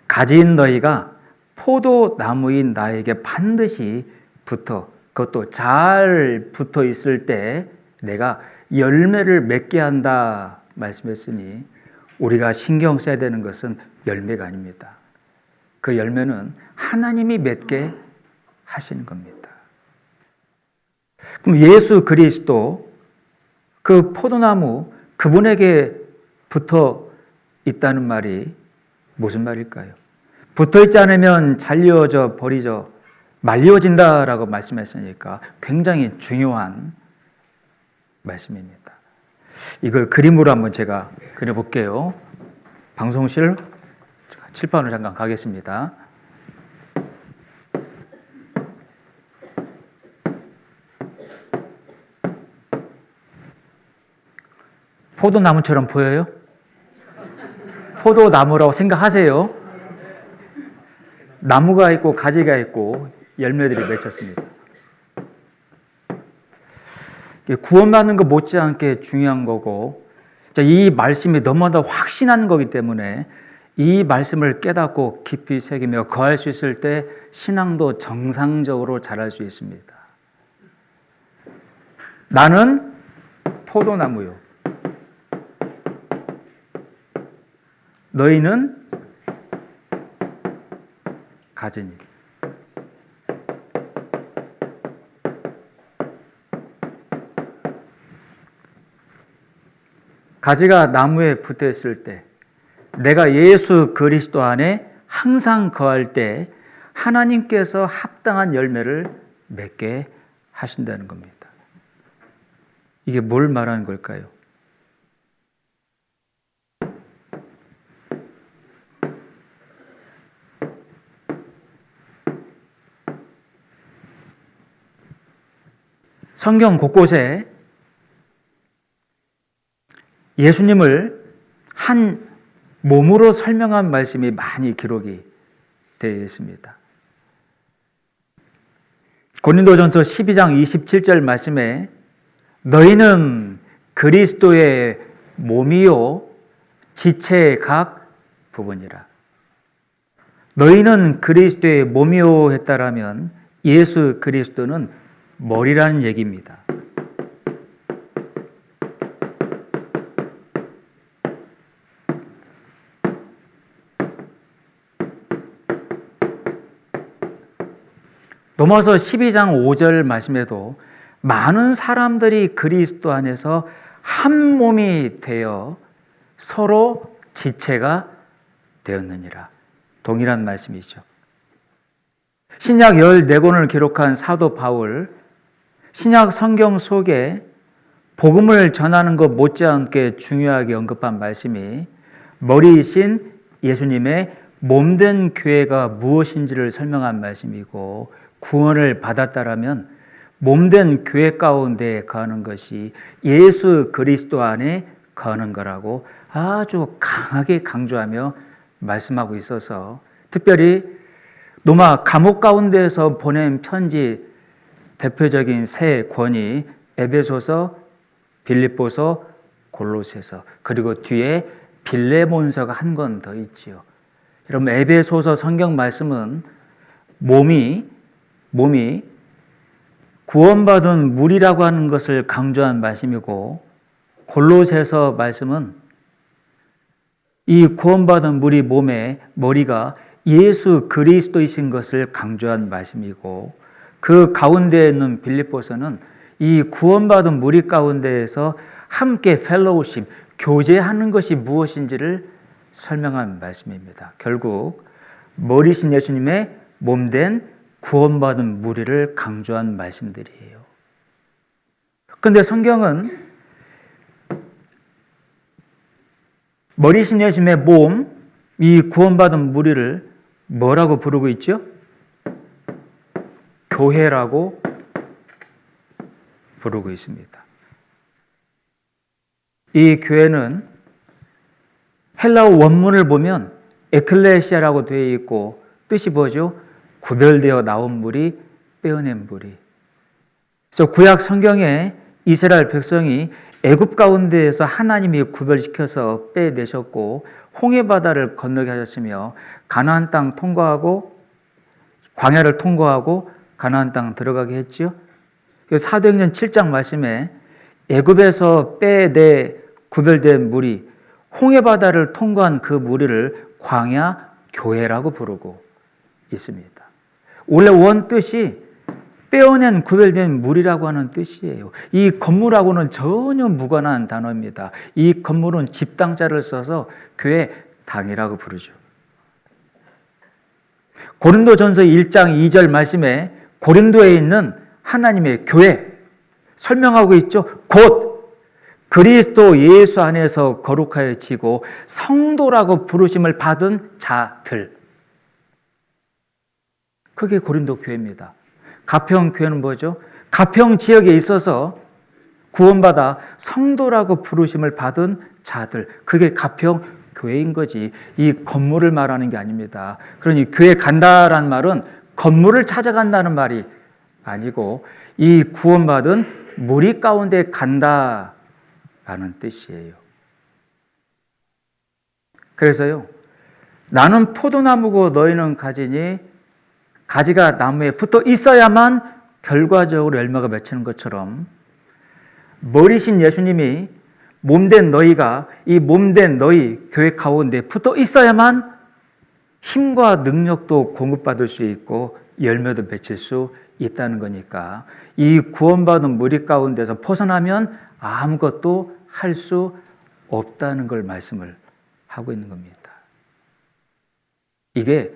가지인 너희가 포도나무인 나에게 반드시 그것도 잘 붙어 있을 때 내가 열매를 맺게 한다 말씀했으니 우리가 신경 써야 되는 것은 열매가 아닙니다. 그 열매는 하나님이 맺게 하시는 겁니다. 그럼 예수 그리스도 그 포도나무 그분에게 붙어 있다는 말이 무슨 말일까요? 붙어 있지 않으면 잘려져 버리죠. 말려진다라고 말씀했으니까 굉장히 중요한 말씀입니다. 이걸 그림으로 한번 제가 그려볼게요. 방송실 칠판으로 잠깐 가겠습니다. 포도나무처럼 보여요? 포도나무라고 생각하세요. 나무가 있고 가지가 있고 열매들이 맺혔습니다. 구원받는 것 못지않게 중요한 거고 이 말씀이 너무나 확신한 거기 때문에 이 말씀을 깨닫고 깊이 새기며 거할 수 있을 때 신앙도 정상적으로 자랄 수 있습니다. 나는 포도나무요. 너희는 가지니. 가지가 나무에 붙어 있을 때, 내가 예수 그리스도 안에 항상 거할 때 하나님께서 합당한 열매를 맺게 하신다는 겁니다. 이게 뭘 말하는 걸까요? 성경 곳곳에 예수님을 한 몸으로 설명한 말씀이 많이 기록이 되어 있습니다. 고린도전서 12장 27절 말씀에 너희는 그리스도의 몸이요 지체의 각 부분이라. 너희는 그리스도의 몸이요 했다라면 예수 그리스도는 머리라는 얘기입니다. 로마서 12장 5절 말씀에도 많은 사람들이 그리스도 안에서 한 몸이 되어 서로 지체가 되었느니라. 동일한 말씀이죠. 신약 14권을 기록한 사도 바울, 신약 성경 속에 복음을 전하는 것 못지않게 중요하게 언급한 말씀이 머리이신 예수님의 몸된 교회가 무엇인지를 설명한 말씀이고, 구원을 받았다라면 몸된 교회 가운데 거하는 것이 예수 그리스도 안에 거하는 거라고 아주 강하게 강조하며 말씀하고 있어서, 특별히 로마 감옥 가운데에서 보낸 편지 대표적인 세 권이 에베소서, 빌립보서, 골로새서, 그리고 뒤에 빌레몬서가 한 권 더 있지요. 여러분, 에베소서 성경 말씀은 몸이 구원받은 무리라고 하는 것을 강조한 말씀이고, 골로새서 말씀은 이 구원받은 무리 몸의 머리가 예수 그리스도이신 것을 강조한 말씀이고, 그 가운데에 있는 빌립보서는 이 구원받은 무리 가운데에서 함께 펠로우십, 교제하는 것이 무엇인지를 설명한 말씀입니다. 결국 머리신 예수님의 몸된 구원받은 무리를 강조한 말씀들이에요. 그런데 성경은 머리신 예수님의 몸, 이 구원받은 무리를 뭐라고 부르고 있죠? 교회라고 부르고 있습니다. 이 교회는 헬라어 원문을 보면 에클레시아라고 되어 있고, 뜻이 뭐죠? 구별되어 나온 무리, 빼어낸 무리. 그래서 구약 성경에 이스라엘 백성이 애굽 가운데에서 하나님이 구별시켜서 빼내셨고 홍해바다를 건너게 하셨으며 가나안 땅 통과하고 광야를 통과하고 가나안 땅 들어가게 했지요. 사도행전 7장 말씀에 애굽에서 빼내 구별된 무리, 홍해바다를 통과한 그 무리를 광야 교회라고 부르고 있습니다. 원래 원 뜻이 빼어낸 구별된 무리라고 하는 뜻이에요. 이 건물하고는 전혀 무관한 단어입니다. 이 건물은 집당자를 써서 교회 당이라고 부르죠. 고린도전서 1장 2절 말씀에 고린도에 있는 하나님의 교회 설명하고 있죠. 곧 그리스도 예수 안에서 거룩하여지고 성도라고 부르심을 받은 자들. 그게 고린도 교회입니다. 가평 교회는 뭐죠? 가평 지역에 있어서 구원받아 성도라고 부르심을 받은 자들. 그게 가평 교회인 거지. 이 건물을 말하는 게 아닙니다. 그러니 교회 간다라는 말은 건물을 찾아간다는 말이 아니고 이 구원받은 무리 가운데 간다라는 뜻이에요. 그래서요, 나는 포도나무고 너희는 가지니 가지가 나무에 붙어 있어야만 결과적으로 열매가 맺히는 것처럼 머리신 예수님이 몸된 너희가 이 몸된 너희 교회 가운데 붙어 있어야만 힘과 능력도 공급받을 수 있고 열매도 맺힐 수 있다는 거니까 이 구원받은 무리 가운데서 벗어나면 아무것도 할 수 없다는 걸 말씀을 하고 있는 겁니다. 이게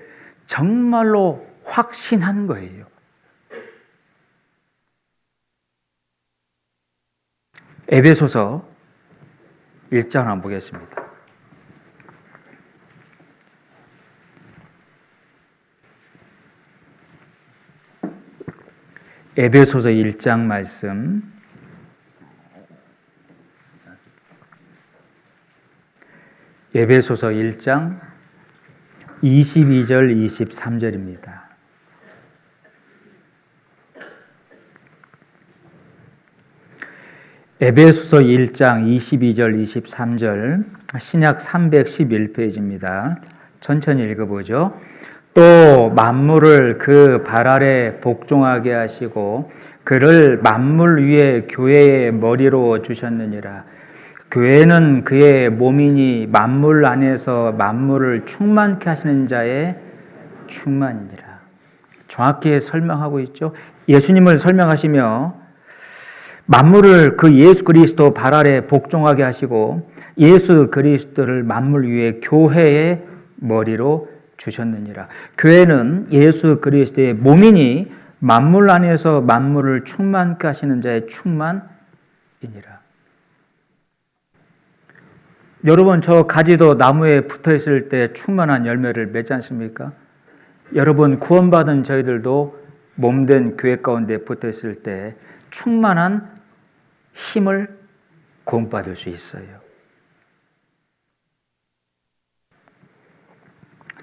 정말로 확신한 거예요. 에베소서 1장 한번 보겠습니다. 에베소서 1장 말씀. 에베소서 1장 22절 23절입니다. 에베소서 1장 22절 23절 신약 311페이지입니다. 천천히 읽어보죠. 또 만물을 그 발 아래 복종하게 하시고 그를 만물 위에 교회의 머리로 주셨느니라. 교회는 그의 몸이니 만물 안에서 만물을 충만케 하시는 자의 충만이니라. 정확히 설명하고 있죠. 예수님을 설명하시며 만물을 그 예수 그리스도 발 아래 복종하게 하시고 예수 그리스도를 만물 위에 교회의 머리로 주셨느니라. 교회는 예수 그리스도의 몸이니 만물 안에서 만물을 충만케 하시는 자의 충만이니라. 여러분, 저 가지도 나무에 붙어 있을 때 충만한 열매를 맺지 않습니까? 여러분, 구원받은 저희들도 몸된 교회 가운데 붙어 있을 때 충만한 힘을 공급받을 수 있어요.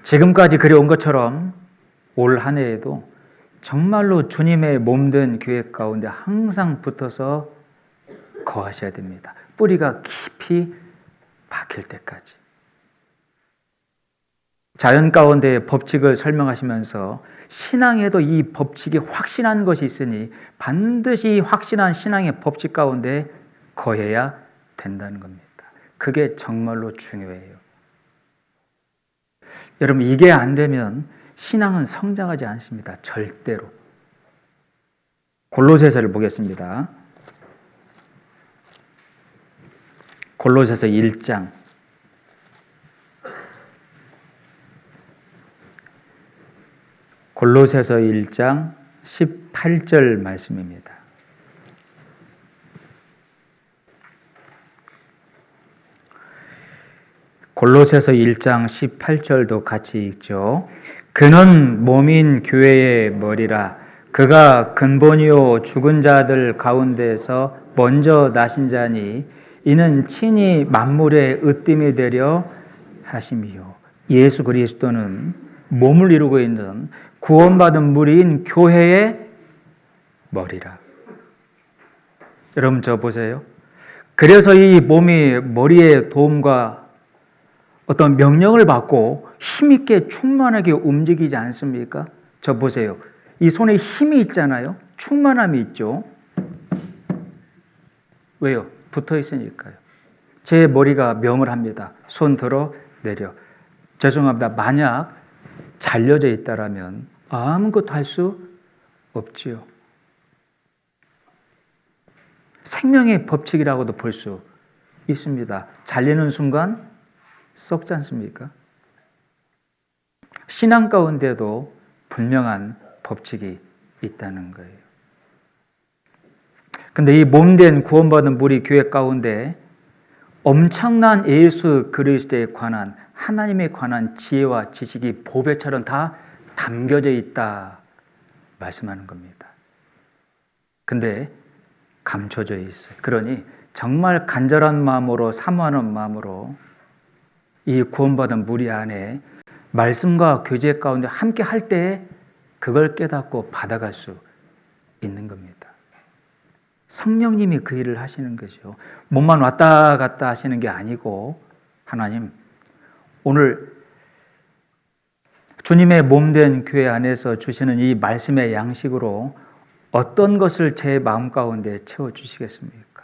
지금까지 그래온 것처럼 올 한 해에도 정말로 주님의 몸된 교회 가운데 항상 붙어서 거하셔야 됩니다. 뿌리가 깊이 박힐 때까지. 자연 가운데 법칙을 설명하시면서 신앙에도 이 법칙이 확신한 것이 있으니 반드시 확신한 신앙의 법칙 가운데 거해야 된다는 겁니다. 그게 정말로 중요해요. 여러분, 이게 안 되면 신앙은 성장하지 않습니다. 절대로. 골로새서를 보겠습니다. 골로새서 1장 골로새서 1장 18절 말씀입니다. 골로새서 1장 18절도 같이 읽죠. 그는 몸인 교회의 머리라. 그가 근본이요 죽은 자들 가운데서 먼저 나신 자니 이는 친히 만물의 으뜸이 되려 하심이요. 예수 그리스도는 몸을 이루고 있는 구원받은 무리인 교회의 머리라. 여러분, 저 보세요. 그래서 이 몸이 머리의 도움과 어떤 명령을 받고 힘있게 충만하게 움직이지 않습니까? 저 보세요. 이 손에 힘이 있잖아요. 충만함이 있죠. 왜요? 붙어 있으니까요. 제 머리가 명을 합니다. 손 들어 내려. 죄송합니다. 만약 잘려져 있다라면 아무것도 할 수 없지요. 생명의 법칙이라고도 볼 수 있습니다. 잘리는 순간 썩지 않습니까? 신앙 가운데도 분명한 법칙이 있다는 거예요. 근데 이 몸된 구원받은 무리 교회 가운데 엄청난 예수 그리스도에 관한 하나님에 관한 지혜와 지식이 보배처럼 다 담겨져 있다 말씀하는 겁니다. 근데 감춰져 있어요. 그러니 정말 간절한 마음으로 사모하는 마음으로 이 구원받은 무리 안에 말씀과 교제 가운데 함께 할 때 그걸 깨닫고 받아갈 수 있는 겁니다. 성령님이 그 일을 하시는 거죠. 몸만 왔다 갔다 하시는 게 아니고 하나님 오늘 주님의 몸된 교회 안에서 주시는 이 말씀의 양식으로 어떤 것을 제 마음 가운데 채워주시겠습니까?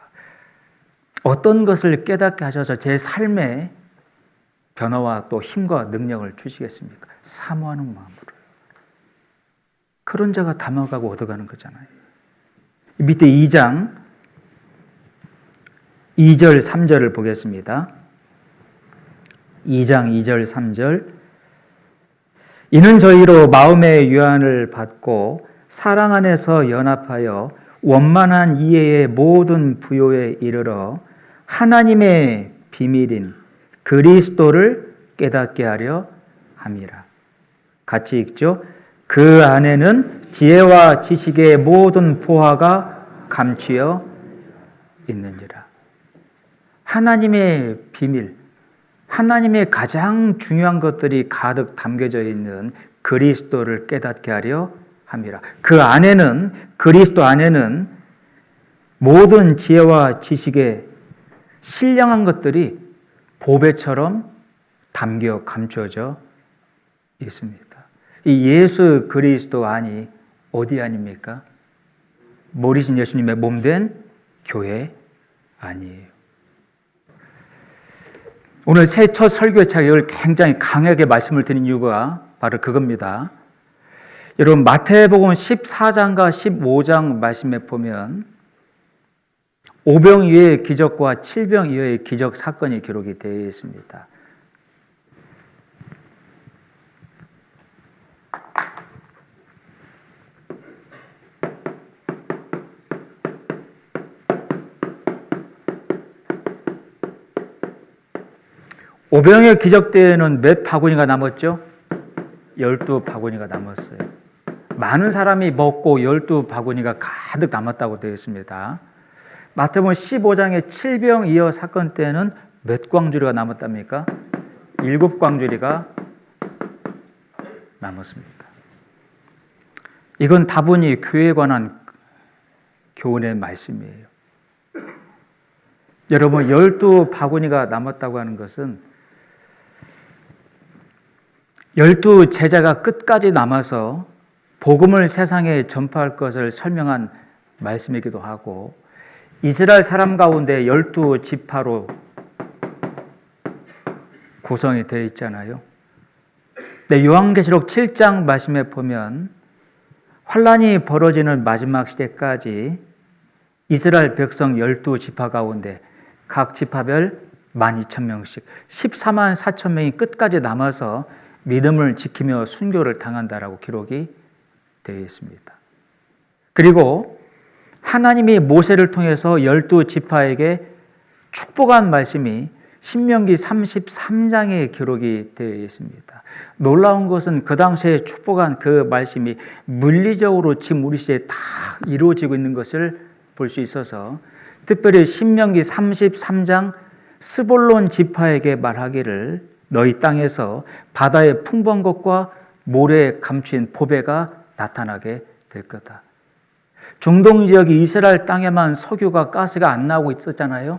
어떤 것을 깨닫게 하셔서 제 삶에 변화와 또 힘과 능력을 주시겠습니까? 사모하는 마음으로. 그런 자가 담아가고 얻어가는 거잖아요. 밑에 2장 2절, 3절을 보겠습니다. 2장 2절, 3절. 이는 저희로 마음의 유한을 받고 사랑 안에서 연합하여 원만한 이해의 모든 부요에 이르러 하나님의 비밀인 그리스도를 깨닫게 하려 함이라. 같이 읽죠. 그 안에는 지혜와 지식의 모든 보화가 감추어 있느니라. 하나님의 비밀, 하나님의 가장 중요한 것들이 가득 담겨져 있는 그리스도를 깨닫게 하려 함이라. 그 안에는, 그리스도 안에는 모든 지혜와 지식의 신령한 것들이 보배처럼 담겨 감춰져 있습니다. 이 예수 그리스도 안이 어디 아닙니까? 머리신 예수님의 몸된 교회 아니에요. 오늘 새 첫 설교의 자격을 굉장히 강하게 말씀을 드린 이유가 바로 그겁니다. 여러분 마태복음 14장과 15장 말씀에 보면 오병 이어의 기적과 칠병 이어의 기적 사건이 기록이 되어 있습니다. 오병의 기적 때에는 몇 바구니가 남았죠? 12바구니가 남았어요. 많은 사람이 먹고 12바구니가 가득 남았다고 되어 있습니다. 마태복음 15장의 칠병이어 사건 때는 몇 광주리가 남았답니까? 7광주리가 남았습니다. 이건 다분히 교회에 관한 교훈의 말씀이에요. 여러분 12바구니가 남았다고 하는 것은 12제자가 끝까지 남아서 복음을 세상에 전파할 것을 설명한 말씀이기도 하고 이스라엘 사람 가운데 12지파로 구성이 되어 있잖아요. 네, 요한계시록 7장 말씀에 보면 환란이 벌어지는 마지막 시대까지 이스라엘 백성 12지파 가운데 각 지파별 12,000명씩 14만 4천 명이 끝까지 남아서 믿음을 지키며 순교를 당한다라고 기록이 되어 있습니다. 그리고 하나님이 모세를 통해서 12지파에게 축복한 말씀이 신명기 33장에 기록이 되어 있습니다. 놀라운 것은 그 당시에 축복한 그 말씀이 물리적으로 지금 우리 시대에 다 이루어지고 있는 것을 볼 수 있어서 특별히 신명기 33장 스볼론 지파에게 말하기를 너희 땅에서 바다의 풍부한 것과 모래에 감추인 보배가 나타나게 될 거다. 중동 지역이 이스라엘 땅에만 석유가 가스가 안 나오고 있었잖아요.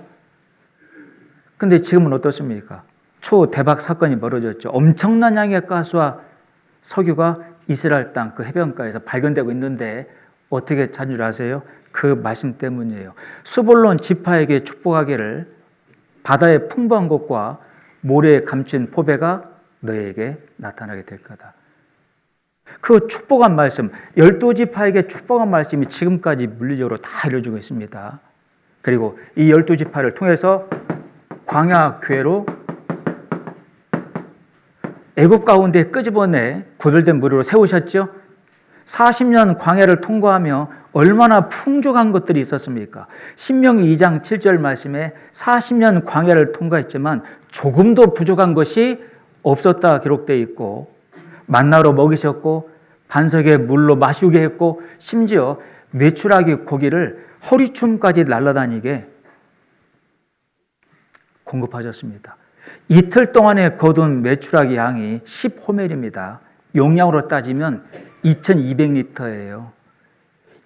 근데 지금은 어떻습니까? 초대박 사건이 벌어졌죠. 엄청난 양의 가스와 석유가 이스라엘 땅 그 해변가에서 발견되고 있는데 어떻게 찾은 줄 아세요? 그 말씀 때문이에요. 스볼론 지파에게 축복하기를 바다의 풍부한 것과 모래에 감춘 보배가 너에게 나타나게 될 거다. 그 축복한 말씀, 12지파에게 축복한 말씀이 지금까지 물리적으로 다 이루어지고 있습니다. 그리고 이 12지파를 통해서 광야 교회로 애굽 가운데 끄집어내 구별된 무리로 세우셨죠. 40년 광야를 통과하며 얼마나 풍족한 것들이 있었습니까? 신명기 2장 7절 말씀에 40년 광야를 통과했지만 조금도 부족한 것이 없었다 기록되어 있고 만나로 먹이셨고 반석의 물로 마시게 했고 심지어 메추라기 고기를 허리춤까지 날아다니게 공급하셨습니다. 이틀 동안에 거둔 메추라기 양이 10호멜입니다. 용량으로 따지면 2200리터예요.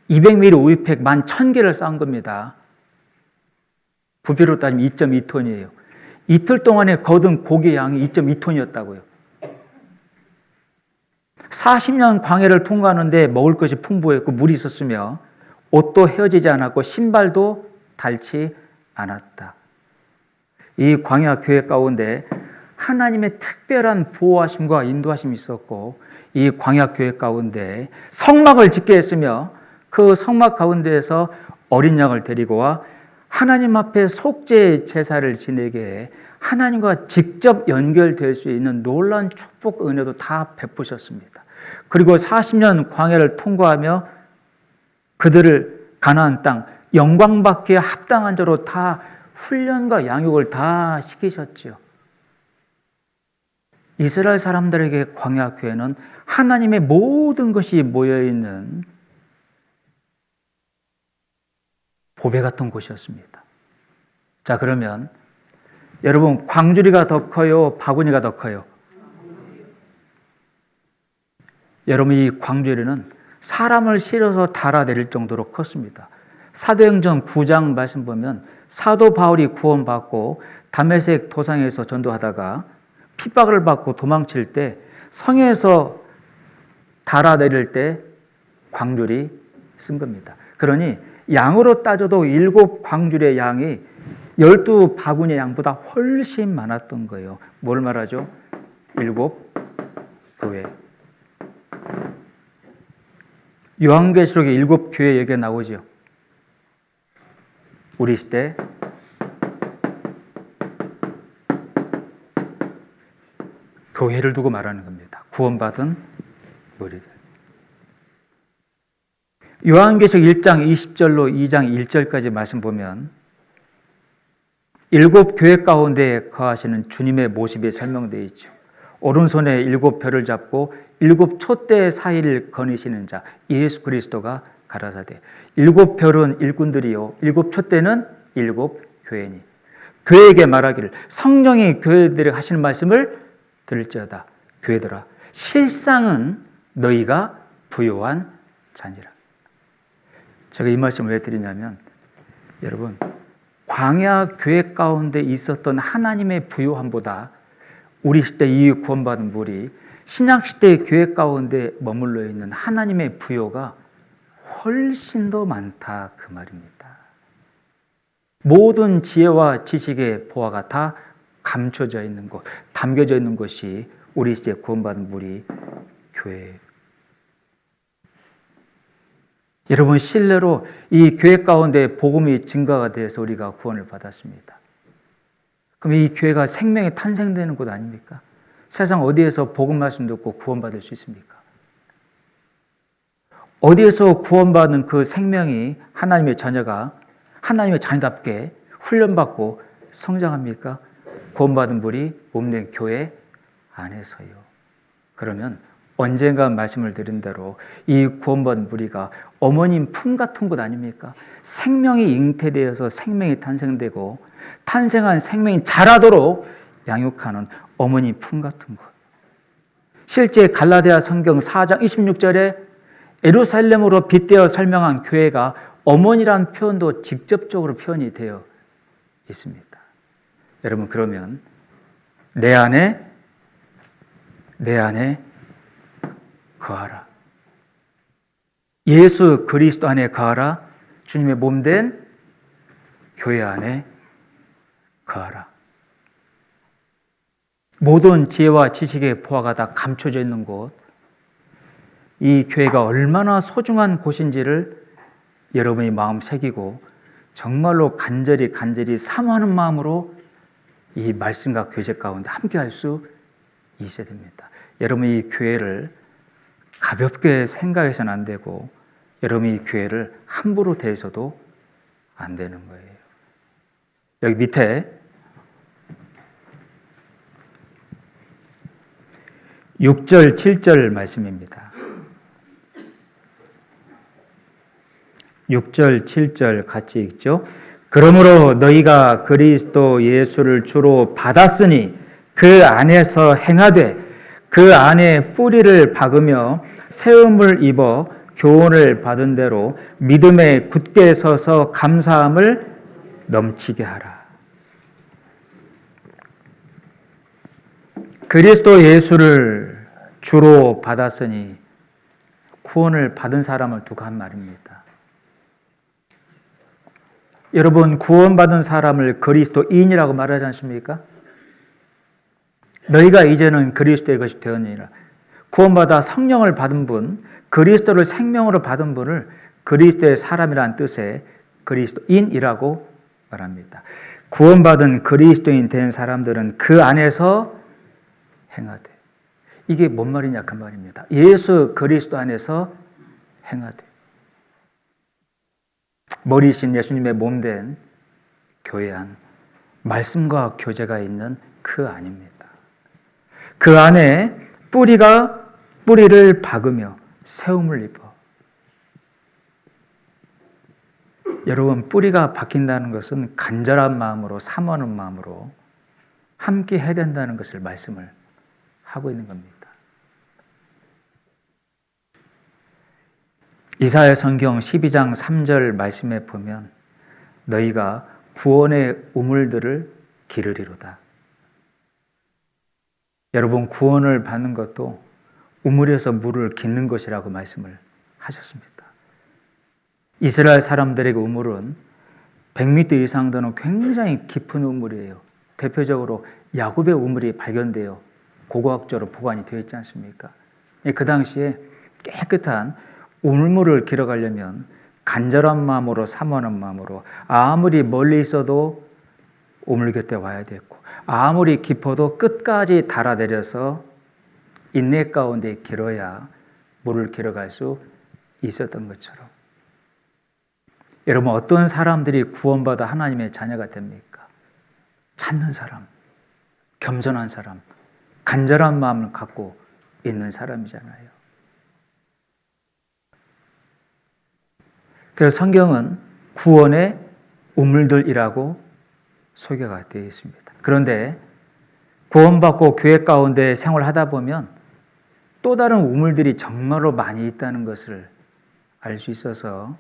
200ml 우유팩 11,000개를 쌓은 겁니다. 부피로 따지면 2.2톤이에요. 이틀 동안에 거둔 고기 양이 2.2톤이었다고요. 40년 광야를 통과하는데 먹을 것이 풍부했고 물이 있었으며 옷도 헤어지지 않았고 신발도 닳지 않았다. 이 광야 교회 가운데 하나님의 특별한 보호하심과 인도하심이 있었고 이 광야 교회 가운데 성막을 짓게 했으며 그 성막 가운데에서 어린 양을 데리고 와 하나님 앞에 속죄 제사를 지내게 해 하나님과 직접 연결될 수 있는 놀라운 축복 은혜도 다 베푸셨습니다. 그리고 40년 광야를 통과하며 그들을 가나안 땅 영광받기에 합당한 자로 다 훈련과 양육을 다 시키셨지요. 이스라엘 사람들에게 광야 교회는 하나님의 모든 것이 모여있는 보배 같은 곳이었습니다. 자, 그러면 여러분, 광주리가 더 커요? 바구니가 더 커요? 여러분, 이 광주리는 사람을 실어서 달아내릴 정도로 컸습니다. 사도행전 9장 말씀 보면 사도 바울이 구원받고 다메섹 도상에서 전도하다가 핍박을 받고 도망칠 때 성에서 달아내릴 때 광주리 쓴 겁니다. 그러니 양으로 따져도 7광주리의 양이 12바구니의 양보다 훨씬 많았던 거예요. 뭘 말하죠? 7교회. 요한계시록에 7교회 얘기가 나오죠. 우리 시대 교회를 두고 말하는 겁니다. 구원받은 무리들. 요한계시록 1장 20절로 2장 1절까지 말씀 보면 7교회 가운데 거하시는 주님의 모습이 설명되어 있죠. 오른손에 7별을 잡고 7촛대 사이를 거니시는 자 예수 그리스도가 가라사대 7별은 일꾼들이요 7촛대는 7교회니 교회에게 말하기를 성령이 교회들에게 하시는 말씀을 들을지어다. 교회들아 실상은 너희가 부요한 자니라. 제가 이 말씀을 왜 드리냐면 여러분 광야 교회 가운데 있었던 하나님의 부요함보다 우리 시대 이 구원받은 무리 신약 시대의 교회 가운데 머물러 있는 하나님의 부요가 훨씬 더 많다 그 말입니다. 모든 지혜와 지식의 보화가 다 감춰져 있는 것, 담겨져 있는 것이 우리 시대 구원받은 무리 교회예요. 여러분 실례로 이 교회 가운데 복음이 증가가 돼서 우리가 구원을 받았습니다. 그럼 이 교회가 생명이 탄생되는 곳 아닙니까? 세상 어디에서 복음 말씀 듣고 구원받을 수 있습니까? 어디에서 구원받은 그 생명이 하나님의 자녀가 하나님의 자녀답게 훈련받고 성장합니까? 구원받은 분이 몸된 교회 안에서요. 그러면 언젠가 말씀을 드린 대로 이 구원받은 무리가 어머님 품 같은 곳 아닙니까? 생명이 잉태되어서 생명이 탄생되고 탄생한 생명이 자라도록 양육하는 어머니 품 같은 곳. 실제 갈라디아 성경 4장 26절에 예루살렘으로 빗대어 설명한 교회가 어머니란 표현도 직접적으로 표현이 되어 있습니다. 여러분 그러면 내 안에 거하라. 예수 그리스도 안에 거하라. 주님의 몸된 교회 안에 거하라. 모든 지혜와 지식의 보화가 다 감춰져 있는 곳, 이 교회가 얼마나 소중한 곳인지를 여러분이 마음 새기고 정말로 간절히 사모하는 마음으로 이 말씀과 교제 가운데 함께할 수 있어야 됩니다. 여러분이 이 교회를 가볍게 생각해서는 안 되고 여러분이 이 교회를 함부로 대해서도 안 되는 거예요. 여기 밑에 6절, 7절 말씀입니다. 6절, 7절 같이 읽죠. 그러므로 너희가 그리스도 예수를 주로 받았으니 그 안에서 행하되 그 안에 뿌리를 박으며 세움을 입어 교훈을 받은 대로 믿음에 굳게 서서 감사함을 넘치게 하라. 그리스도 예수를 주로 받았으니 구원을 받은 사람을 두고 한 말입니다. 여러분 구원받은 사람을 그리스도인이라고 말하지 않습니까? 너희가 이제는 그리스도의 것이 되었느니라. 구원받아 성령을 받은 분, 그리스도를 생명으로 받은 분을 그리스도의 사람이라는 뜻의 그리스도인이라고 말합니다. 구원받은 그리스도인 된 사람들은 그 안에서 행하되. 이게 뭔 말이냐 그 말입니다. 예수 그리스도 안에서 행하되. 머리이신 예수님의 몸된 교회 안, 말씀과 교제가 있는 그 안입니다. 그 안에 뿌리를 박으며 세움을 입어. 여러분, 뿌리가 박힌다는 것은 간절한 마음으로, 사모하는 마음으로 함께 해야 된다는 것을 말씀을 하고 있는 겁니다. 이사야 성경 12장 3절 말씀에 보면 너희가 구원의 우물들을 기르리로다. 여러분, 구원을 받는 것도 우물에서 물을 깃는 것이라고 말씀을 하셨습니다. 이스라엘 사람들에게 우물은 100m 이상 되는 굉장히 깊은 우물이에요. 대표적으로 야곱의 우물이 발견되어 고고학적으로 보관이 되어 있지 않습니까? 그 당시에 깨끗한 우물물을 길어가려면 간절한 마음으로, 사모하는 마음으로, 아무리 멀리 있어도 우물 곁에 와야 됐고, 아무리 깊어도 끝까지 달아내려서 인내 가운데 길어야 물을 길어갈 수 있었던 것처럼, 여러분, 어떤 사람들이 구원받아 하나님의 자녀가 됩니까? 찾는 사람, 겸손한 사람, 간절한 마음을 갖고 있는 사람이잖아요. 그래서 성경은 구원의 우물들이라고 소개가 되어 있습니다. 그런데 구원받고 교회 가운데 생활하다 보면 또 다른 우물들이 정말로 많이 있다는 것을 알 수 있어서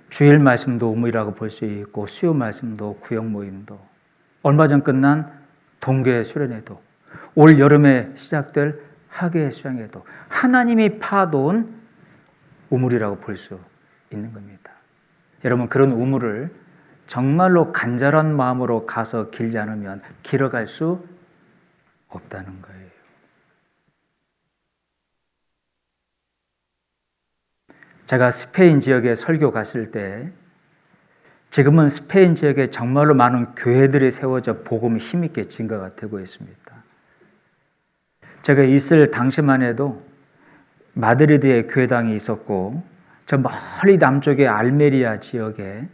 주일 말씀도 우물이라고 볼 수 있고, 수요 말씀도, 구역 모임도, 얼마 전 끝난 동계 수련회도, 올 여름에 시작될 학예 수양회도 하나님이 파놓은 우물이라고 볼 수 있는 겁니다. 여러분, 그런 우물을 정말로 간절한 마음으로 가서 길지 않으면 길어갈 수 없다는 거예요. 제가 스페인 지역에 설교 갔을 때, 지금은 스페인 지역에 정말로 많은 교회들이 세워져 복음이 힘있게 증거가 되고 있습니다. 제가 있을 당시만 해도 마드리드에 교회당이 있었고, 저 멀리 남쪽의 알메리아 지역에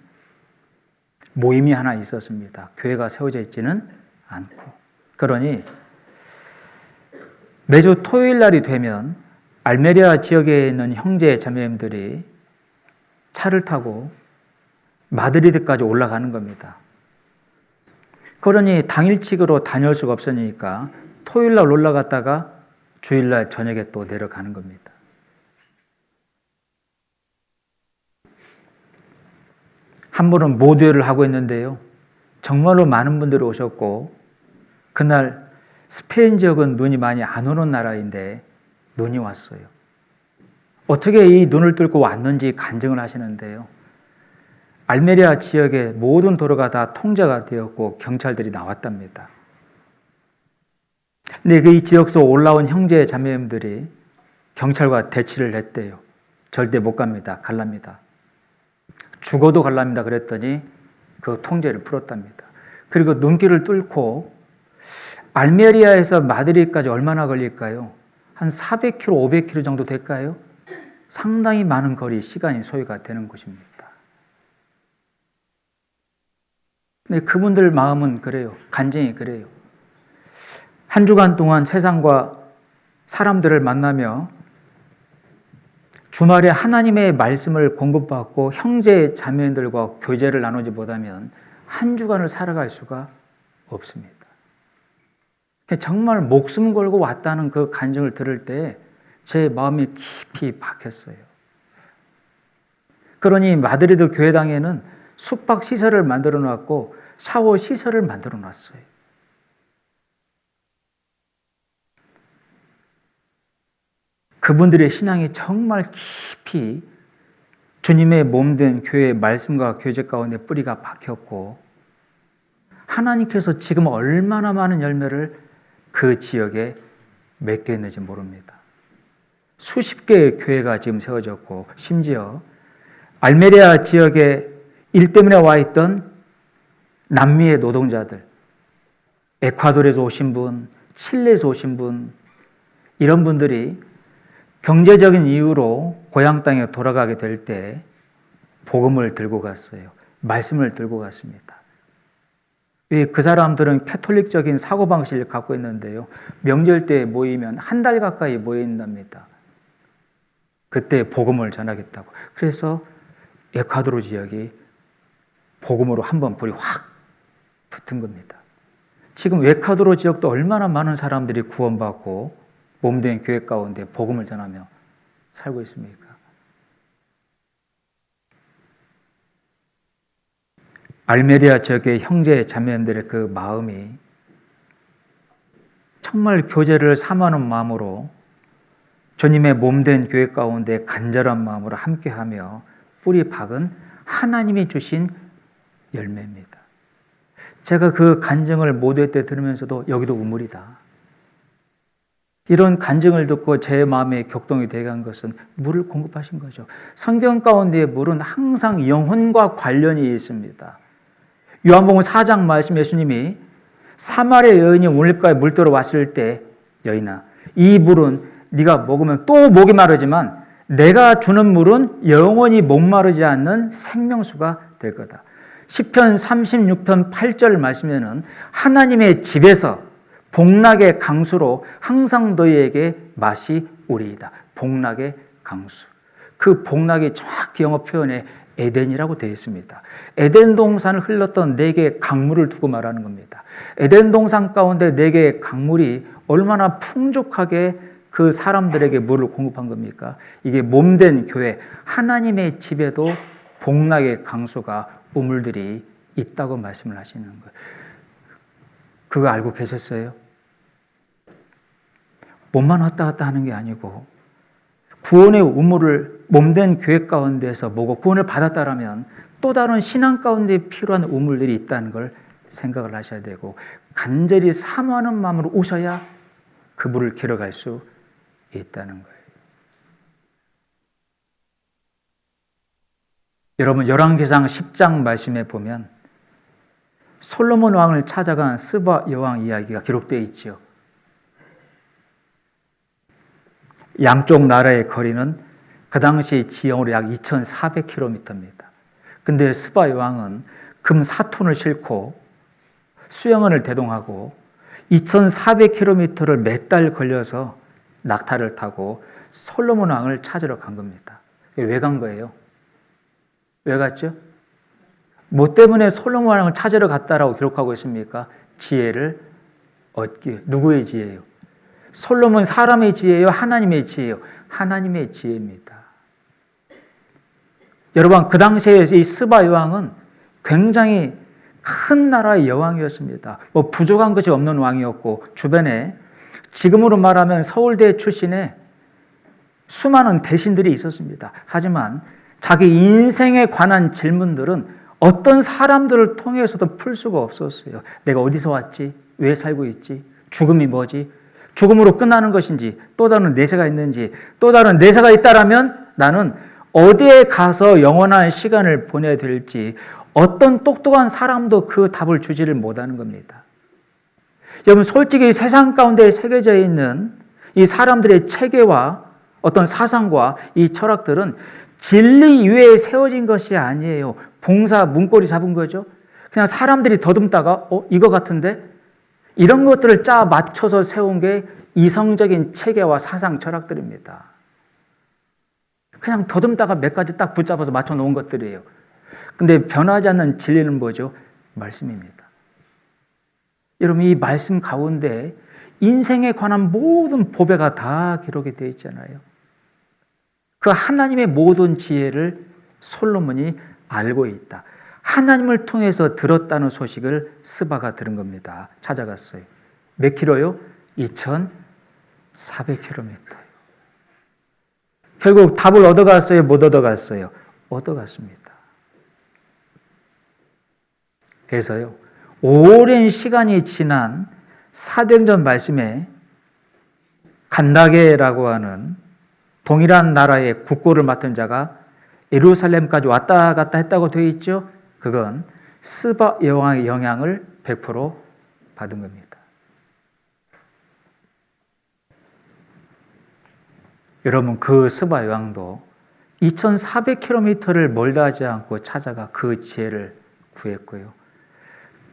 모임이 하나 있었습니다. 교회가 세워져 있지는 않고. 그러니 매주 토요일 날이 되면 알메리아 지역에 있는 형제 자매님들이 차를 타고 마드리드까지 올라가는 겁니다. 그러니 당일치기로 다녀올 수가 없으니까 토요일 날 올라갔다가 주일 날 저녁에 또 내려가는 겁니다. 한 번은 모두회를 하고 있는데요, 정말로 많은 분들이 오셨고, 그날 스페인 지역은 눈이 많이 안 오는 나라인데 눈이 왔어요. 어떻게 이 눈을 뚫고 왔는지 간증을 하시는데요, 알메리아 지역의 모든 도로가 다 통제가 되었고 경찰들이 나왔답니다. 근데 그 이 지역에서 올라온 형제 자매님들이 경찰과 대치를 했대요. 절대 못 갑니다. 갈랍니다. 죽어도 갈랍니다. 그랬더니 그 통제를 풀었답니다. 그리고 눈길을 뚫고 알메리아에서 마드리드까지 얼마나 걸릴까요? 한 400km, 500km 정도 될까요? 상당히 많은 거리, 시간이 소요가 되는 곳입니다. 근데 그분들 마음은 그래요. 간증이 그래요. 한 주간 동안 세상과 사람들을 만나며 주말에 하나님의 말씀을 공급받고 형제 자매들과 교제를 나누지 못하면 한 주간을 살아갈 수가 없습니다. 정말 목숨 걸고 왔다는 그 간증을 들을 때 제 마음이 깊이 박혔어요. 그러니 마드리드 교회당에는 숙박 시설을 만들어 놨고 샤워 시설을 만들어 놨어요. 그분들의 신앙이 정말 깊이 주님의 몸된 교회의 말씀과 교제 가운데 뿌리가 박혔고, 하나님께서 지금 얼마나 많은 열매를 그 지역에 맺게 했는지 모릅니다. 수십 개의 교회가 지금 세워졌고, 심지어 알메리아 지역에 일 때문에 와 있던 남미의 노동자들, 에콰도르에서 오신 분, 칠레에서 오신 분, 이런 분들이 경제적인 이유로 고향 땅에 돌아가게 될 때 복음을 들고 갔어요. 말씀을 들고 갔습니다. 그 사람들은 캐톨릭적인 사고방식을 갖고 있는데요. 명절 때 모이면 한 달 가까이 모인답니다. 그때 복음을 전하겠다고. 그래서 에콰도르 지역이 복음으로 한번 불이 확 붙은 겁니다. 지금 에콰도르 지역도 얼마나 많은 사람들이 구원받고 몸된 교회 가운데 복음을 전하며 살고 있습니까? 알메리아 지역의 형제 자매들의 그 마음이 정말 교제를 사모하는 마음으로 주님의 몸된 교회 가운데 간절한 마음으로 함께하며 뿌리 박은 하나님이 주신 열매입니다. 제가 그 간증을 모두의 때 들으면서도 여기도 우물이다. 이런 간증을 듣고 제 마음에 격동이 되게 한 것은 물을 공급하신 거죠. 성경 가운데의 물은 항상 영혼과 관련이 있습니다. 요한복음 4장 말씀 예수님이 사마리아 여인이 물가에 물들어 왔을 때 여인아 이 물은 네가 먹으면 또 목이 마르지만 내가 주는 물은 영원히 목마르지 않는 생명수가 될 거다. 시편 36편 8절 말씀에는 하나님의 집에서 복락의 강수로 항상 너희에게 맛이 오리이다. 복락의 강수. 그 복락이 정확히 영어 표현에 에덴이라고 되어 있습니다. 에덴 동산을 흘렀던 4개의 강물을 두고 말하는 겁니다. 에덴 동산 가운데 4개의 강물이 얼마나 풍족하게 그 사람들에게 물을 공급한 겁니까? 이게 몸된 교회, 하나님의 집에도 복락의 강수가 우물들이 있다고 말씀을 하시는 거예요. 그거 알고 계셨어요? 몸만 왔다 갔다 하는 게 아니고 구원의 우물을 몸된 교회 가운데서 보고 구원을 받았다라면 또 다른 신앙 가운데 필요한 우물들이 있다는 걸 생각을 하셔야 되고 간절히 사모하는 마음으로 오셔야 그 물을 길어갈 수 있다는 거예요. 여러분 열왕기상 10장 말씀에 보면 솔로몬 왕을 찾아간 스바 여왕 이야기가 기록되어 있죠. 양쪽 나라의 거리는 그 당시 지형으로 약 2,400km입니다. 근데 스바 여왕은 금 4톤을 싣고 수영원을 대동하고 2,400km를 몇 달 걸려서 낙타를 타고 솔로몬 왕을 찾으러 간 겁니다. 왜 간 거예요? 왜 갔죠? 뭐 때문에 솔로몬 왕을 찾으러 갔다라고 기록하고 있습니까? 지혜를 얻기. 누구의 지혜예요? 솔로몬 사람의 지혜예요? 하나님의 지혜예요? 하나님의 지혜입니다. 여러분 그 당시에 이 스바 여왕은 굉장히 큰 나라의 여왕이었습니다. 뭐 부족한 것이 없는 왕이었고 주변에 지금으로 말하면 서울대 출신의 수많은 대신들이 있었습니다. 하지만 자기 인생에 관한 질문들은 어떤 사람들을 통해서도 풀 수가 없었어요. 내가 어디서 왔지? 왜 살고 있지? 죽음이 뭐지? 죽음으로 끝나는 것인지 또 다른 내세가 있는지 또 다른 내세가 있다라면 나는 어디에 가서 영원한 시간을 보내야 될지 어떤 똑똑한 사람도 그 답을 주지를 못하는 겁니다. 여러분 솔직히 세상 가운데 새겨져 있는 이 사람들의 체계와 어떤 사상과 이 철학들은 진리 위에 세워진 것이 아니에요. 봉사 문고리 잡은 거죠. 그냥 사람들이 더듬다가 이거 같은데 이런 것들을 짜 맞춰서 세운 게 이성적인 체계와 사상 철학들입니다. 그냥 더듬다가 몇 가지 딱 붙잡아서 맞춰 놓은 것들이에요. 근데 변하지 않는 진리는 뭐죠? 말씀입니다. 여러분 이 말씀 가운데 인생에 관한 모든 보배가 다 기록이 되어 있잖아요. 그 하나님의 모든 지혜를 솔로몬이 알고 있다. 하나님을 통해서 들었다는 소식을 스바가 들은 겁니다. 찾아갔어요. 몇 킬로요? 2,400km. 결국 답을 얻어갔어요? 못 얻어갔어요? 얻어갔습니다. 그래서요. 오랜 시간이 지난 사도행전 말씀에 간다게라고 하는 동일한 나라의 국고를 맡은 자가 예루살렘까지 왔다 갔다 했다고 되어 있죠. 그건 스바 여왕의 영향을 100% 받은 겁니다. 여러분, 그 스바 여왕도 2400km를 멀다 하지 않고 찾아가 그 지혜를 구했고요.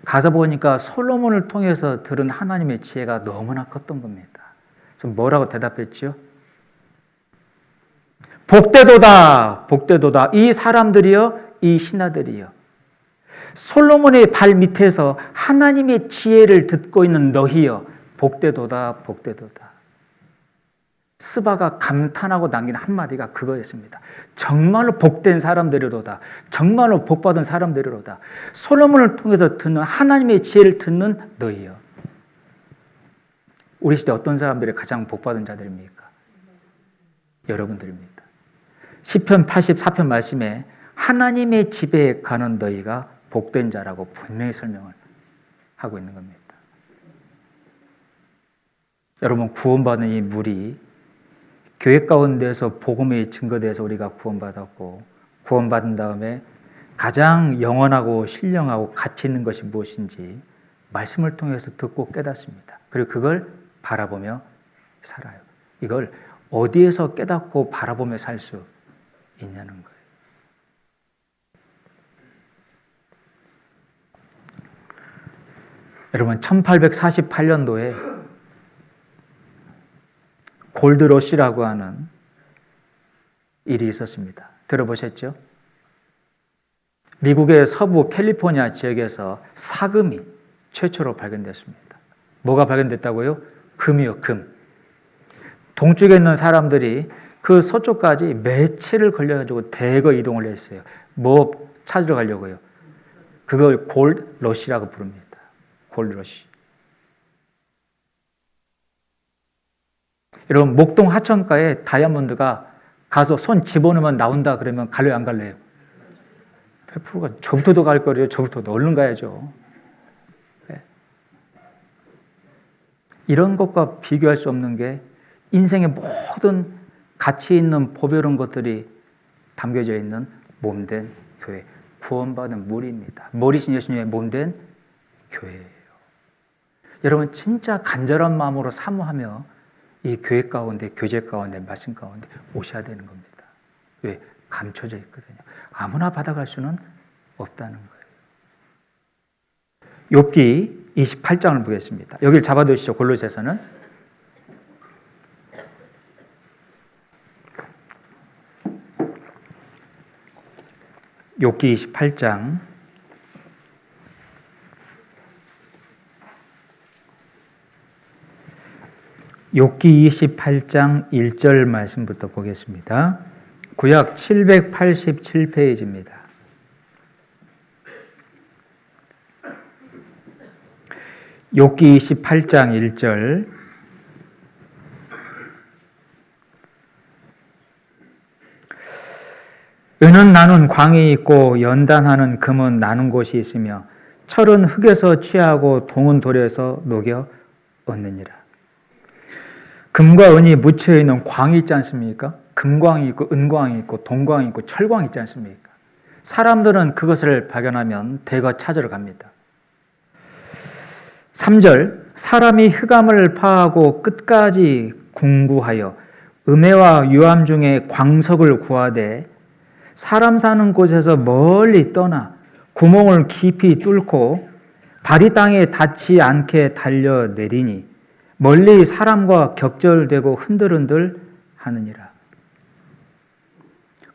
가서 보니까 솔로몬을 통해서 들은 하나님의 지혜가 너무나 컸던 겁니다. 그래서 뭐라고 대답했죠? 복되도다, 복되도다. 이 사람들이요, 이 신하들이요. 솔로몬의 발 밑에서 하나님의 지혜를 듣고 있는 너희요, 복되도다, 복되도다. 스바가 감탄하고 남긴 한마디가 그거였습니다. 정말로 복된 사람들이로다. 정말로 복받은 사람들이로다. 솔로몬을 통해서 듣는 하나님의 지혜를 듣는 너희요. 우리 시대 어떤 사람들이 가장 복받은 자들입니까? 여러분들입니다. 시편 84편 말씀에 하나님의 집에 가는 너희가 복된 자라고 분명히 설명을 하고 있는 겁니다. 여러분, 구원받은 이 물이 교회 가운데서 복음의 증거돼서 우리가 구원받았고, 구원받은 다음에 가장 영원하고 신령하고 가치 있는 것이 무엇인지 말씀을 통해서 듣고 깨닫습니다. 그리고 그걸 바라보며 살아요. 이걸 어디에서 깨닫고 바라보며 살 수 있냐는 거예요. 여러분, 1848년도에 골드러시라고 하는 일이 있었습니다. 들어보셨죠? 미국의 서부 캘리포니아 지역에서 사금이 최초로 발견됐습니다. 뭐가 발견됐다고요? 금이요, 금. 동쪽에 있는 사람들이 그 서쪽까지 며칠을 걸려가지고 대거 이동을 했어요. 뭐 찾으러 가려고요? 그걸 골드러시라고 부릅니다. 골드러시. 여러분, 목동 하천가에 다이아몬드가 가서 손 집어넣으면 나온다 그러면 갈래요, 안 갈래요? 100%가 저부터도 갈 거래요. 저부터도 얼른 가야죠. 네. 이런 것과 비교할 수 없는 게 인생의 모든 가치 있는 보배로운 것들이 담겨져 있는 몸된 교회, 구원받은 무리입니다. 머리신 예수님의 몸된 교회예요. 여러분, 진짜 간절한 마음으로 사모하며 이 교회 가운데, 교제 가운데, 말씀 가운데 오셔야 되는 겁니다. 왜? 감춰져 있거든요. 아무나 받아갈 수는 없다는 거예요. 욥기 28장을 보겠습니다. 여기를 잡아두시죠. 골로새서는. 욥기 28장 욥기 28장 1절 말씀부터 보겠습니다. 구약 787페이지입니다. 욥기 28장 1절 은은 나눈 광이 있고 연단하는 금은 나눈 곳이 있으며 철은 흙에서 취하고 동은 돌에서 녹여 얻느니라. 금과 은이 묻혀있는 광이 있지 않습니까? 금광이 있고 은광이 있고 동광이 있고 철광이 있지 않습니까? 사람들은 그것을 발견하면 대거 찾으러 갑니다. 3절 사람이 흑암을 파하고 끝까지 궁구하여 음해와 유암 중에 광석을 구하되 사람 사는 곳에서 멀리 떠나 구멍을 깊이 뚫고 발이 땅에 닿지 않게 달려내리니 멀리 사람과 격절되고 흔들흔들 하느니라.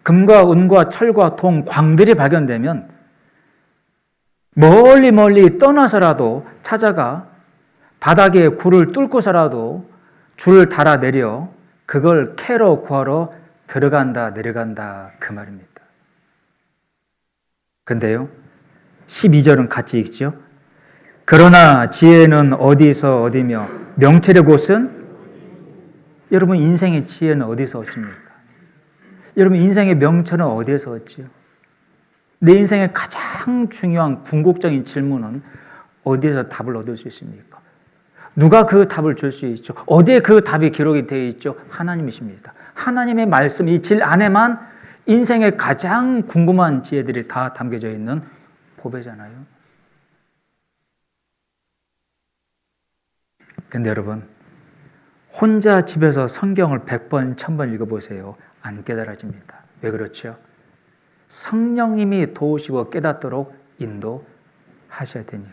금과 은과 철과 동, 광들이 발견되면 멀리 떠나서라도 찾아가 바닥에 굴을 뚫고서라도 줄을 달아내려 그걸 캐러 구하러 들어간다 내려간다 그 말입니다. 근데요 12절은 같이 읽죠. 그러나 지혜는 어디서 얻으며 명철의 곳은? 여러분, 인생의 지혜는 어디서 얻습니까? 여러분, 인생의 명철은 어디에서 얻지요? 내 인생의 가장 중요한 궁극적인 질문은 어디에서 답을 얻을 수 있습니까? 누가 그 답을 줄 수 있죠? 어디에 그 답이 기록이 되어 있죠? 하나님이십니다. 하나님의 말씀, 이 질 안에만 인생의 가장 궁금한 지혜들이 다 담겨져 있는 보배잖아요. 근데 여러분, 혼자 집에서 성경을 100번, 1000번 읽어보세요. 안 깨달아집니다. 왜 그렇죠? 성령님이 도우시고 깨닫도록 인도하셔야 되니까요.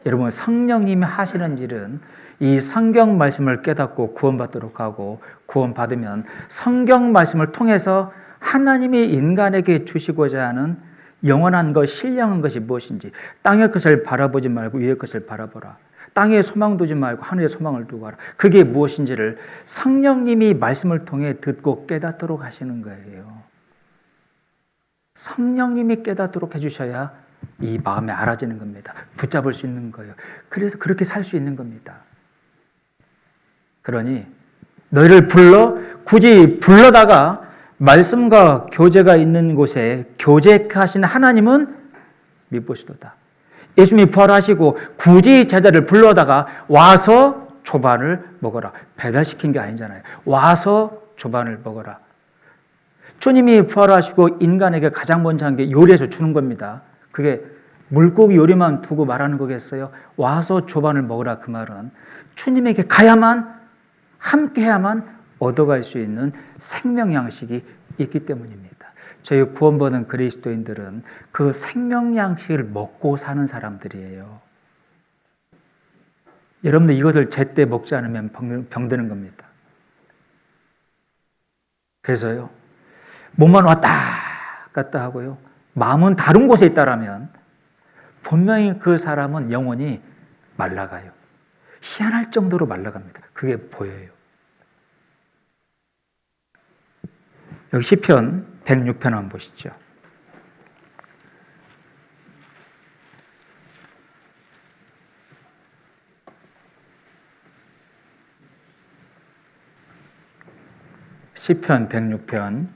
여러분, 성령님이 하시는 일은 이 성경 말씀을 깨닫고 구원받도록 하고, 구원받으면 성경 말씀을 통해서 하나님이 인간에게 주시고자 하는 영원한 것, 신령한 것이 무엇인지, 땅의 것을 바라보지 말고 위의 것을 바라보라. 땅에 소망 두지 말고 하늘에 소망을 두고 하라. 그게 무엇인지를 성령님이 말씀을 통해 듣고 깨닫도록 하시는 거예요. 성령님이 깨닫도록 해주셔야 이 마음에 알아지는 겁니다. 붙잡을 수 있는 거예요. 그래서 그렇게 살 수 있는 겁니다. 그러니 너희를 굳이 불러다가 말씀과 교제가 있는 곳에 교제하신 하나님은 미쁘시도다. 예수님이 부활하시고 굳이 제자를 불러다가 와서 조반을 먹어라. 배달시킨 게 아니잖아요. 와서 조반을 먹어라. 주님이 부활하시고 인간에게 가장 먼저 한 게 요리해서 주는 겁니다. 그게 물고기 요리만 두고 말하는 거겠어요? 와서 조반을 먹으라. 그 말은 주님에게 가야만, 함께해야만 얻어갈 수 있는 생명 양식이 있기 때문입니다. 저희 구원받은 그리스도인들은 그 생명 양식을 먹고 사는 사람들이에요. 여러분들 이것을 제때 먹지 않으면 병드는 겁니다. 그래서요, 몸만 왔다 갔다 하고요, 마음은 다른 곳에 있다라면 분명히 그 사람은 영혼이 말라가요. 희한할 정도로 말라갑니다. 그게 보여요. 여기 시편 106편 한번 보시죠. 시편 106편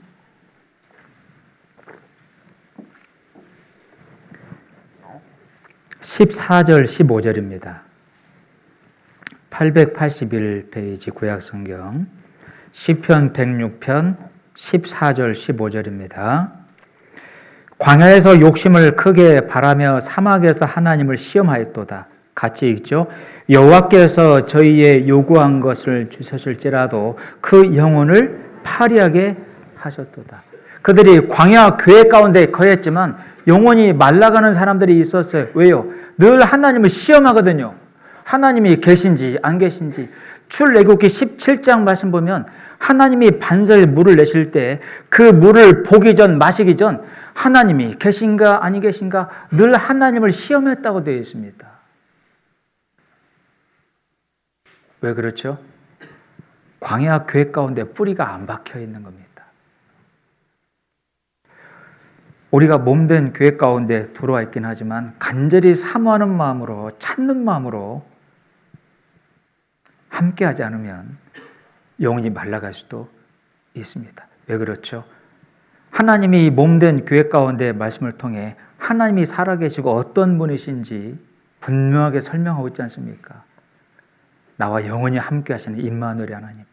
14절 15절입니다. 881페이지 구약성경 시편 106편 14절 15절입니다. 광야에서 욕심을 크게 바라며 사막에서 하나님을 시험하였도다. 같이 읽죠. 여호와께서 저희의 요구한 것을 주셨을지라도 그 영혼을 파리하게 하셨도다. 그들이 광야 교회 가운데 거했지만 영혼이 말라가는 사람들이 있었어요. 왜요? 늘 하나님을 시험하거든요. 하나님이 계신지 안 계신지. 출애굽기 17장 말씀 보면 하나님이 반설 물을 내실 때 그 물을 보기 전 마시기 전 하나님이 계신가 아니 계신가 늘 하나님을 시험했다고 되어 있습니다. 왜 그렇죠? 광야 교회 가운데 뿌리가 안 박혀 있는 겁니다. 우리가 몸된 교회 가운데 들어와 있긴 하지만 간절히 사모하는 마음으로 찾는 마음으로 함께하지 않으면 영혼이 말라갈 수도 있습니다. 왜 그렇죠? 하나님이 몸된 교회 가운데 말씀을 통해 하나님이 살아계시고 어떤 분이신지 분명하게 설명하고 있지 않습니까? 나와 영원히 함께하시는 임마누엘 하나님.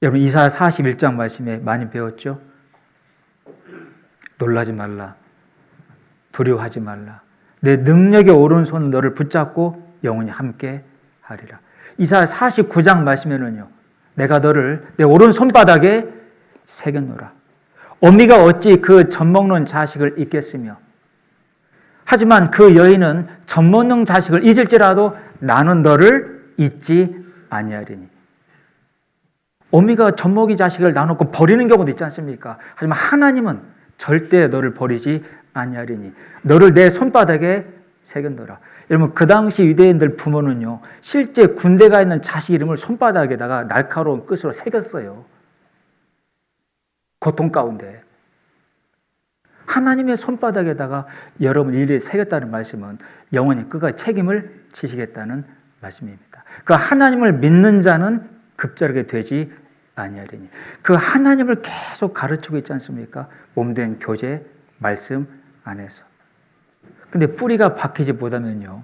여러분 이사야 41장 말씀에 많이 배웠죠? 놀라지 말라. 두려워하지 말라. 내 능력의 오른손은 너를 붙잡고 영원히 함께 하리라. 이사야 49장 말씀에는요. 내가 너를 내 오른손바닥에 새겼노라. 어미가 어찌 그 젖먹는 자식을 잊겠으며 하지만 그 여인은 젖먹는 자식을 잊을지라도 나는 너를 잊지 아니하리니. 어미가 젖먹이 자식을 나눠놓고 버리는 경우도 있지 않습니까? 하지만 하나님은 절대 너를 버리지 아니하리니 너를 내 손바닥에 새겼노라. 여러분 그 당시 유대인들 부모는요 실제 군대 가 있는 자식 이름을 손바닥에다가 날카로운 끝으로 새겼어요. 고통 가운데. 하나님의 손바닥에다가 여러분 일일이 새겼다는 말씀은 영원히 끝까지 책임을 지시겠다는 말씀입니다. 그 하나님을 믿는 자는 급절하게 되지 아니하리니. 그 하나님을 계속 가르치고 있지 않습니까? 몸된 교제 말씀 안에서. 근데 뿌리가 박히지 못하면요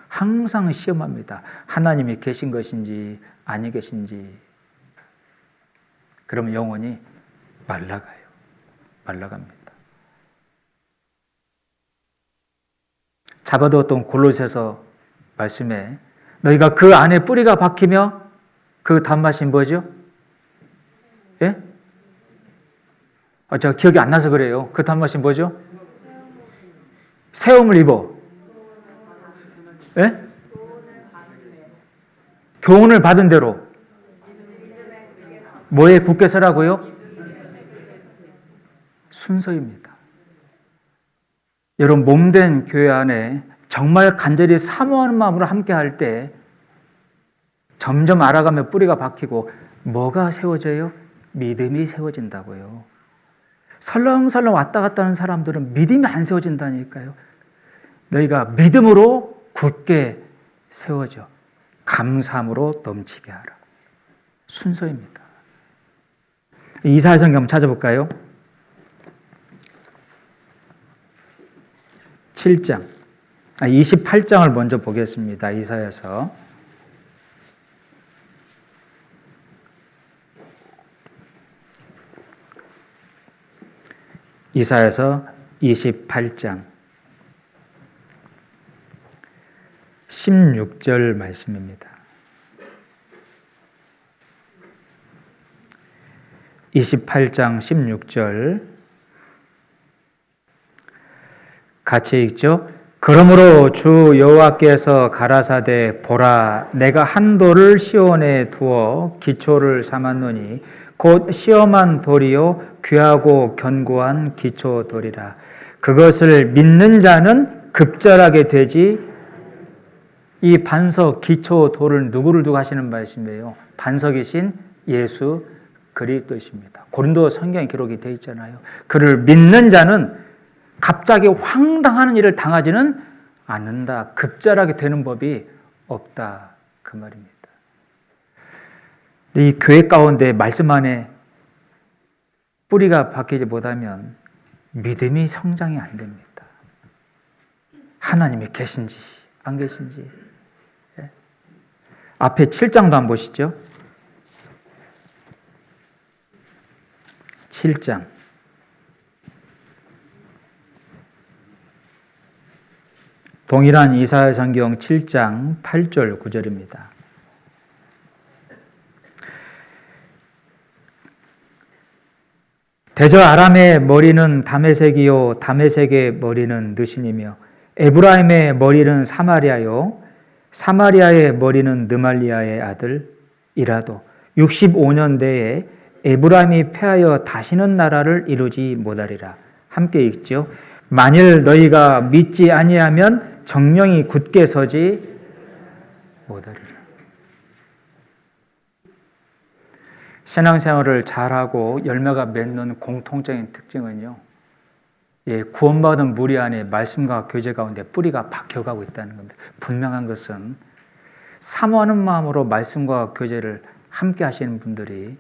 항상 시험합니다. 하나님이 계신 것인지 아니 계신지. 그러면 영혼이 말라가요. 말라갑니다. 잡아두었던 골로새서 말씀에 너희가 그 안에 뿌리가 박히며 그 단맛이 뭐죠? 예? 제가 기억이 안 나서 그래요. 그 단맛이 뭐죠? 세움을 입어. 예? 교훈을 받은 대로. 뭐에 굳게 서라고요? 순서입니다. 여러분, 몸된 교회 안에 정말 간절히 사모하는 마음으로 함께 할 때 점점 알아가며 뿌리가 박히고 뭐가 세워져요? 믿음이 세워진다고요. 설렁설렁 왔다 갔다 하는 사람들은 믿음이 안 세워진다니까요. 너희가 믿음으로 굳게 세워져 감사함으로 넘치게 하라. 순서입니다. 이사야 성경 한번 찾아볼까요? 28장을 먼저 보겠습니다. 이사야서. 이사야서 28장 16절 말씀입니다. 28장 16절 같이 읽죠. 그러므로 주 여호와께서 가라사대 보라 내가 한 돌을 시온에 두어 기초를 삼았노니 곧 시험한 돌이요 귀하고 견고한 기초 돌이라. 그것을 믿는 자는 급절하게 되지. 이 반석 기초 돌을 누구를 두고 하시는 말씀이에요? 반석이신 예수 그리스도십니다. 고린도 성경에 기록이 되어 있잖아요. 그를 믿는 자는 갑자기 황당한 일을 당하지는 않는다. 급절하게 되는 법이 없다. 그 말입니다. 이 교회 가운데 말씀 안에 뿌리가 박히지 못하면 믿음이 성장이 안 됩니다. 하나님이 계신지 안 계신지. 앞에 7장도 한번 보시죠. 7장. 동일한 이사야 성경 7장 8절 9절입니다. 대저 아람의 머리는 다메섹이요 다메섹의 머리는 느신이며 에브라임의 머리는 사마리아요 사마리아의 머리는 느말리아의 아들 이라도 65년 내에 에브라임이 패하여 다시는 나라를 이루지 못하리라. 함께 읽죠. 만일 너희가 믿지 아니하면 정령이 굳게 서지 못하리라. 신앙생활을 잘하고 열매가 맺는 공통적인 특징은요, 구원받은 무리 안에 말씀과 교제 가운데 뿌리가 박혀가고 있다는 겁니다. 분명한 것은 사모하는 마음으로 말씀과 교제를 함께 하시는 분들이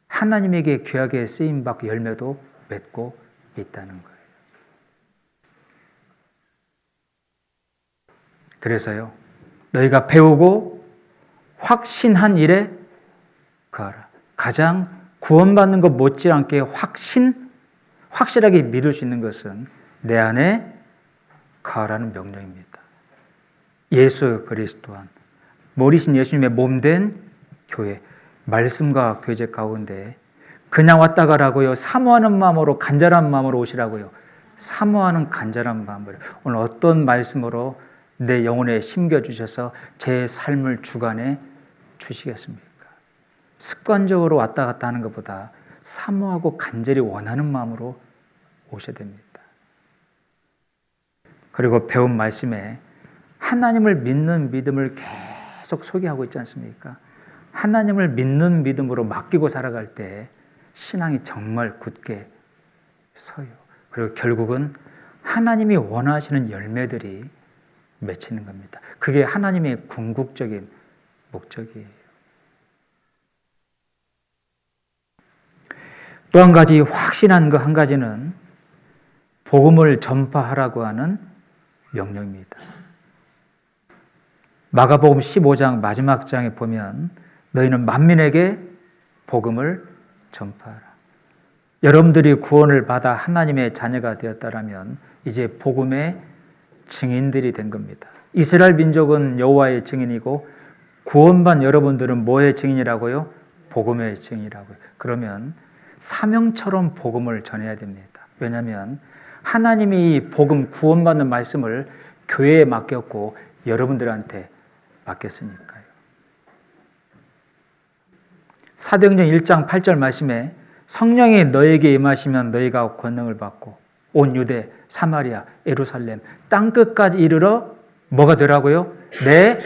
하나님에게 귀하게 쓰임받고 열매도 맺고 있다는 거예요. 그래서요, 너희가 배우고 확신한 일에 거하라. 가장 구원받는 것 못지않게 확실하게 믿을 수 있는 것은 내 안에 거하라는 명령입니다. 예수 그리스도 안, 머리신 예수님의 몸된 교회, 말씀과 교제 가운데 그냥 왔다 가라고요. 사모하는 마음으로, 간절한 마음으로 오시라고요. 사모하는 간절한 마음으로. 오늘 어떤 말씀으로 내 영혼에 심겨주셔서 제 삶을 주관해 주시겠습니까? 습관적으로 왔다 갔다 하는 것보다 사모하고 간절히 원하는 마음으로 오셔야 됩니다. 그리고 배운 말씀에 하나님을 믿는 믿음을 계속 소개하고 있지 않습니까? 하나님을 믿는 믿음으로 맡기고 살아갈 때 신앙이 정말 굳게 서요. 그리고 결국은 하나님이 원하시는 열매들이 맺히는 겁니다. 그게 하나님의 궁극적인 목적이에요. 또 한 가지 확신한 거 한 가지는 복음을 전파하라고 하는 명령입니다. 마가복음 15장 마지막 장에 보면 너희는 만민에게 복음을 전파하라. 여러분들이 구원을 받아 하나님의 자녀가 되었다라면 이제 복음의 증인들이 된 겁니다. 이스라엘 민족은 여호와의 증인이고 구원받은 여러분들은 뭐의 증인이라고요? 복음의 증인이라고요. 그러면 사명처럼 복음을 전해야 됩니다. 왜냐하면 하나님이 이 복음 구원받는 말씀을 교회에 맡겼고 여러분들한테 맡겼으니까요. 사도행전 1장 8절 말씀에 성령이 너에게 임하시면 너희가 권능을 받고 온 유대, 사마리아, 예루살렘 땅끝까지 이르러 뭐가 되라고요? 내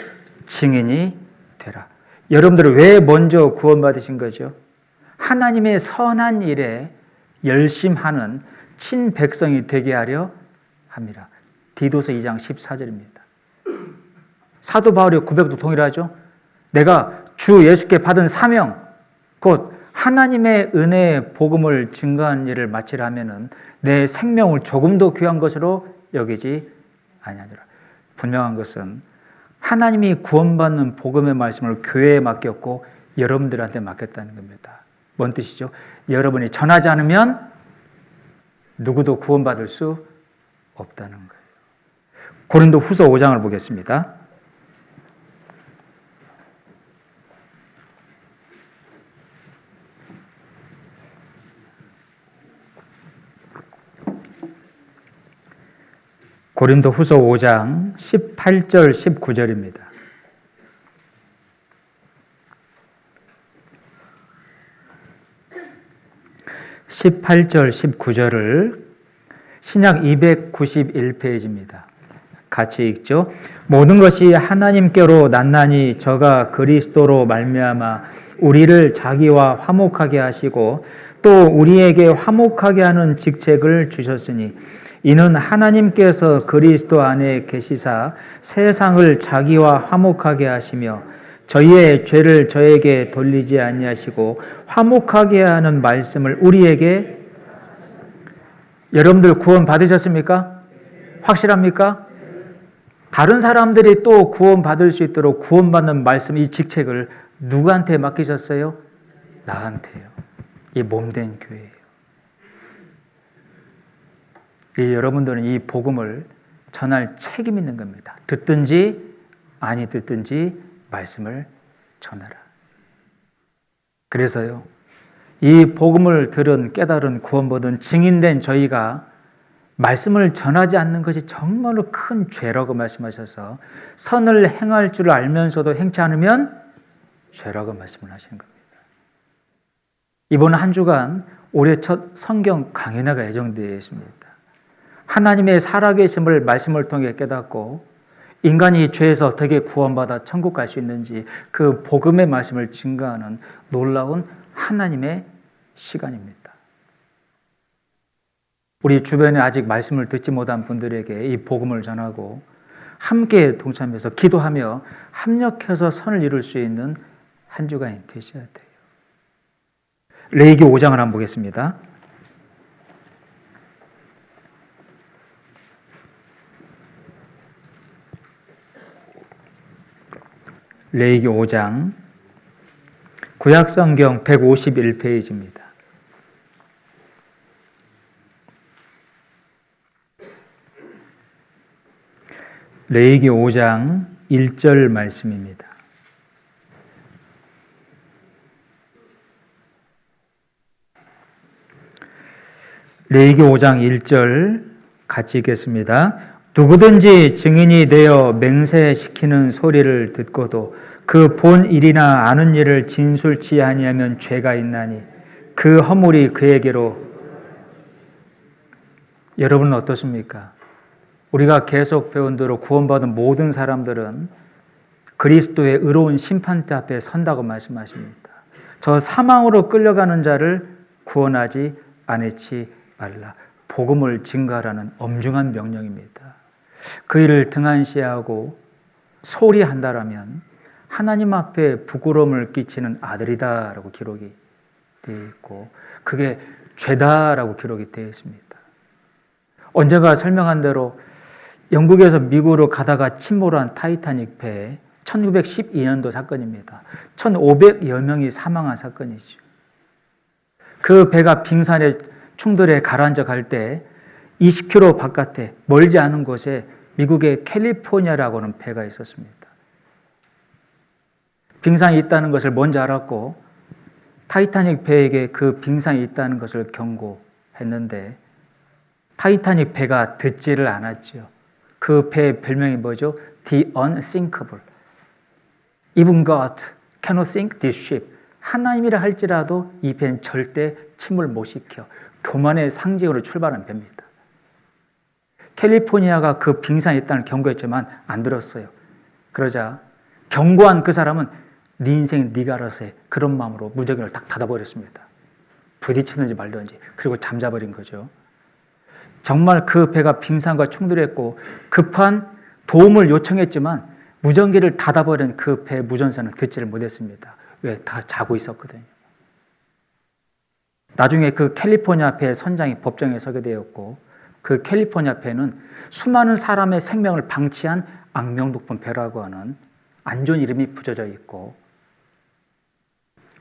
증인이 되라. 여러분들은 왜 먼저 구원받으신 거죠? 하나님의 선한 일에 열심하는 친백성이 되게 하려 합니다. 디도서 2장 14절입니다. 사도 바울의 고백도 동일하죠. 내가 주 예수께 받은 사명, 곧 하나님의 은혜의 복음을 증거한 일을 마치려 하면은 내 생명을 조금도 귀한 것으로 여기지 아니하리라. 분명한 것은 하나님이 구원받는 복음의 말씀을 교회에 맡겼고 여러분들한테 맡겼다는 겁니다. 뭔 뜻이죠? 여러분이 전하지 않으면 누구도 구원받을 수 없다는 거예요. 고린도 후서 5장을 보겠습니다. 고린도 후서 5장 18절 19절입니다. 18절 19절을 신약 291페이지입니다. 같이 읽죠. 모든 것이 하나님께로 났나니 저가 그리스도로 말미암아 우리를 자기와 화목하게 하시고 또 우리에게 화목하게 하는 직책을 주셨으니 이는 하나님께서 그리스도 안에 계시사 세상을 자기와 화목하게 하시며 저희의 죄를 저에게 돌리지 아니하시고 화목하게 하는 말씀을 우리에게. 여러분들 구원 받으셨습니까? 확실합니까? 다른 사람들이 또 구원 받을 수 있도록 구원받는 말씀, 이 직책을 누구한테 맡기셨어요? 나한테요. 이 몸된 교회예요. 여러분들은 이 복음을 전할 책임 있는 겁니다. 듣든지 아니 듣든지 말씀을 전하라. 그래서요, 이 복음을 들은 깨달은 구원받은 증인된 저희가 말씀을 전하지 않는 것이 정말로 큰 죄라고 말씀하셔서 선을 행할 줄 알면서도 행치 않으면 죄라고 말씀을 하시는 겁니다. 이번 한 주간 올해 첫 성경 강연회가 예정되어 있습니다. 하나님의 살아계심을 말씀을 통해 깨닫고 인간이 죄에서 어떻게 구원받아 천국 갈 수 있는지 그 복음의 말씀을 증거하는 놀라운 하나님의 시간입니다. 우리 주변에 아직 말씀을 듣지 못한 분들에게 이 복음을 전하고 함께 동참해서 기도하며 합력해서 선을 이룰 수 있는 한 주간이 되셔야 돼요. 레위기 5장을 한번 보겠습니다. 레위기 5장 구약성경 151페이지입니다. 레위기 5장 1절 말씀입니다. 레위기 5장 1절 같이 읽겠습니다. 누구든지 증인이 되어 맹세시키는 소리를 듣고도 그 본 일이나 아는 일을 진술치 아니하면 죄가 있나니 그 허물이 그에게로. 여러분은 어떻습니까? 우리가 계속 배운 대로 구원받은 모든 사람들은 그리스도의 의로운 심판대 앞에 선다고 말씀하십니다. 저 사망으로 끌려가는 자를 구원하지 아내치 말라. 복음을 증거하라는 엄중한 명령입니다. 그 일을 등한시하고 소리한다라면 하나님 앞에 부끄러움을 끼치는 아들이다라고 기록이 되어 있고 그게 죄다라고 기록이 되어 있습니다. 언제가 설명한 대로 영국에서 미국으로 가다가 침몰한 타이타닉 배 1912년도 사건입니다. 1,500여 명이 사망한 사건이죠. 그 배가 빙산의 충돌에 가라앉아 갈 때 20km 바깥에 멀지 않은 곳에 미국의 캘리포니아라고는 배가 있었습니다. 빙산이 있다는 것을 먼저 알았고 타이타닉 배에게 그 빙산이 있다는 것을 경고했는데 타이타닉 배가 듣지를 않았죠. 그 배의 별명이 뭐죠? The Unsinkable. Even God cannot sink this ship. 하나님이라 할지라도 이 배는 절대 침몰 못 시켜. 교만의 상징으로 출발한 배입니다. 캘리포니아가 그 빙산이 있다는 경고했지만 안 들었어요. 그러자 경고한 그 사람은 네 인생 네가 알아서 해. 그런 마음으로 무전기를 딱 닫아버렸습니다. 부딪히든지 말든지. 그리고 잠자버린 거죠. 정말 그 배가 빙산과 충돌했고 급한 도움을 요청했지만 무전기를 닫아버린 그 배 무전사는 듣지를 못했습니다. 왜? 다 자고 있었거든요. 나중에 그 캘리포니아 배 선장이 법정에 서게 되었고 그 캘리포니아 배는 수많은 사람의 생명을 방치한 악명 높은 배라고 하는 안 좋은 이름이 붙여져 있고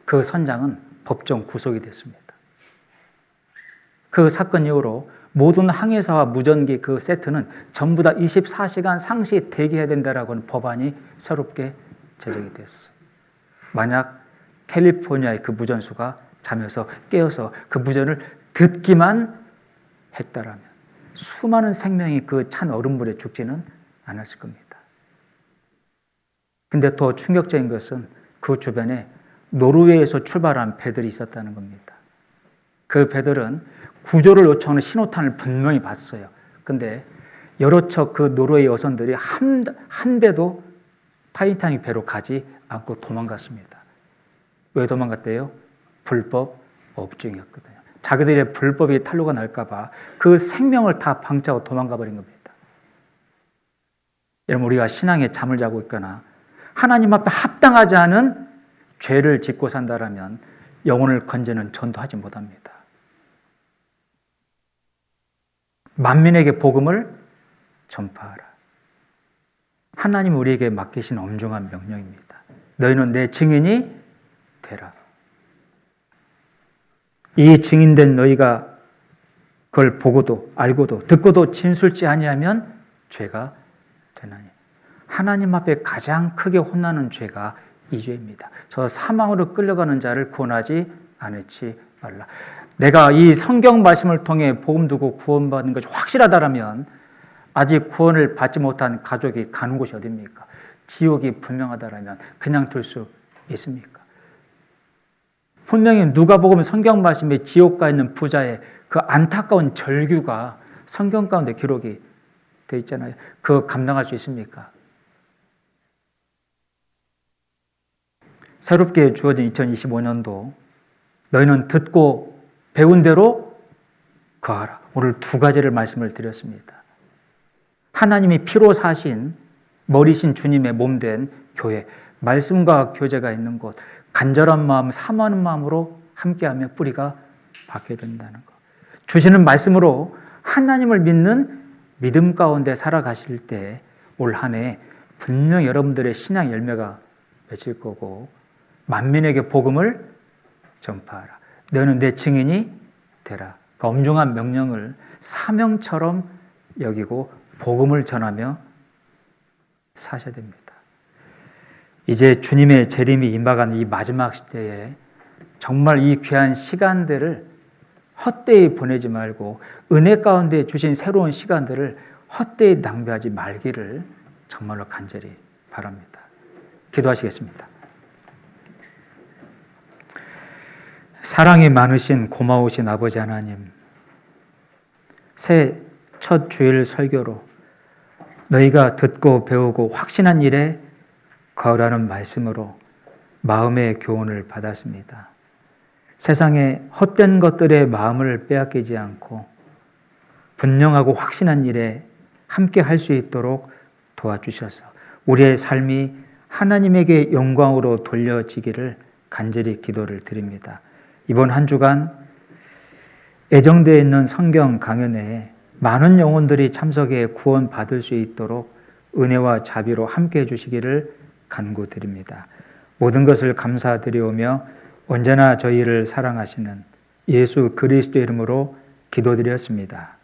그 선장은 법정 구속이 됐습니다. 그 사건 이후로 모든 항해사와 무전기 그 세트는 전부 다 24시간 상시 대기해야 된다라고 하는 법안이 새롭게 제정이 됐어요. 만약 캘리포니아의 그 무전수가 잠에서 깨어서 그 무전을 듣기만 했다라면 수많은 생명이 그 찬 얼음물에 죽지는 않았을 겁니다. 근데 더 충격적인 것은 그 주변에 노르웨이에서 출발한 배들이 있었다는 겁니다. 그 배들은 구조를 요청하는 신호탄을 분명히 봤어요. 근데 여러 척 그 노르웨이 여선들이 한 배도 타이타닉 배로 가지 않고 도망갔습니다. 왜 도망갔대요? 불법 업종이었거든요. 자기들의 불법이 탄로가 날까봐 그 생명을 다 방치하고 도망가 버린 겁니다. 여러분, 우리가 신앙에 잠을 자고 있거나 하나님 앞에 합당하지 않은 죄를 짓고 산다라면 영혼을 건지는 전도하지 못합니다. 만민에게 복음을 전파하라. 하나님 우리에게 맡기신 엄중한 명령입니다. 너희는 내 증인이 되라. 이 증인된 너희가 그걸 보고도 알고도 듣고도 진술치 아니하면 죄가 되나니. 하나님 앞에 가장 크게 혼나는 죄가 이 죄입니다. 저 사망으로 끌려가는 자를 구원하지 않지 말라. 내가 이 성경 말씀을 통해 복음 두고 구원받는 것이 확실하다라면 아직 구원을 받지 못한 가족이 가는 곳이 어디입니까? 지옥이 분명하다라면 그냥 둘 수 있습니까? 분명히 누가복음 성경 말씀에 지옥 가 있는 부자의 그 안타까운 절규가 성경 가운데 기록이 되어 있잖아요. 그거 감당할 수 있습니까? 새롭게 주어진 2025년도 너희는 듣고 배운 대로 거하라. 오늘 두 가지를 말씀을 드렸습니다. 하나님이 피로 사신 머리신 주님의 몸된 교회, 말씀과 교제가 있는 곳, 간절한 마음, 사모하는 마음으로 함께하며 뿌리가 박혀야 된다는 것. 주시는 말씀으로 하나님을 믿는 믿음 가운데 살아가실 때 올 한 해 분명 여러분들의 신앙 열매가 맺힐 거고 만민에게 복음을 전파하라. 너는 내 증인이 되라. 그 엄중한 명령을 사명처럼 여기고 복음을 전하며 사셔야 됩니다. 이제 주님의 재림이 임박한 이 마지막 시대에 정말 이 귀한 시간들을 헛되이 보내지 말고 은혜 가운데 주신 새로운 시간들을 헛되이 낭비하지 말기를 정말로 간절히 바랍니다. 기도하시겠습니다. 사랑이 많으신 고마우신 아버지 하나님, 새 첫 주일 설교로 너희가 듣고 배우고 확신한 일에 거하라는 말씀으로 마음의 교훈을 받았습니다. 세상의 헛된 것들의 마음을 빼앗기지 않고 분명하고 확신한 일에 함께 할 수 있도록 도와주셔서 우리의 삶이 하나님에게 영광으로 돌려지기를 간절히 기도를 드립니다. 이번 한 주간 예정되어 있는 성경 강연에 많은 영혼들이 참석해 구원받을 수 있도록 은혜와 자비로 함께해 주시기를 간구드립니다. 모든 것을 감사드리오며 언제나 저희를 사랑하시는 예수 그리스도의 이름으로 기도드렸습니다.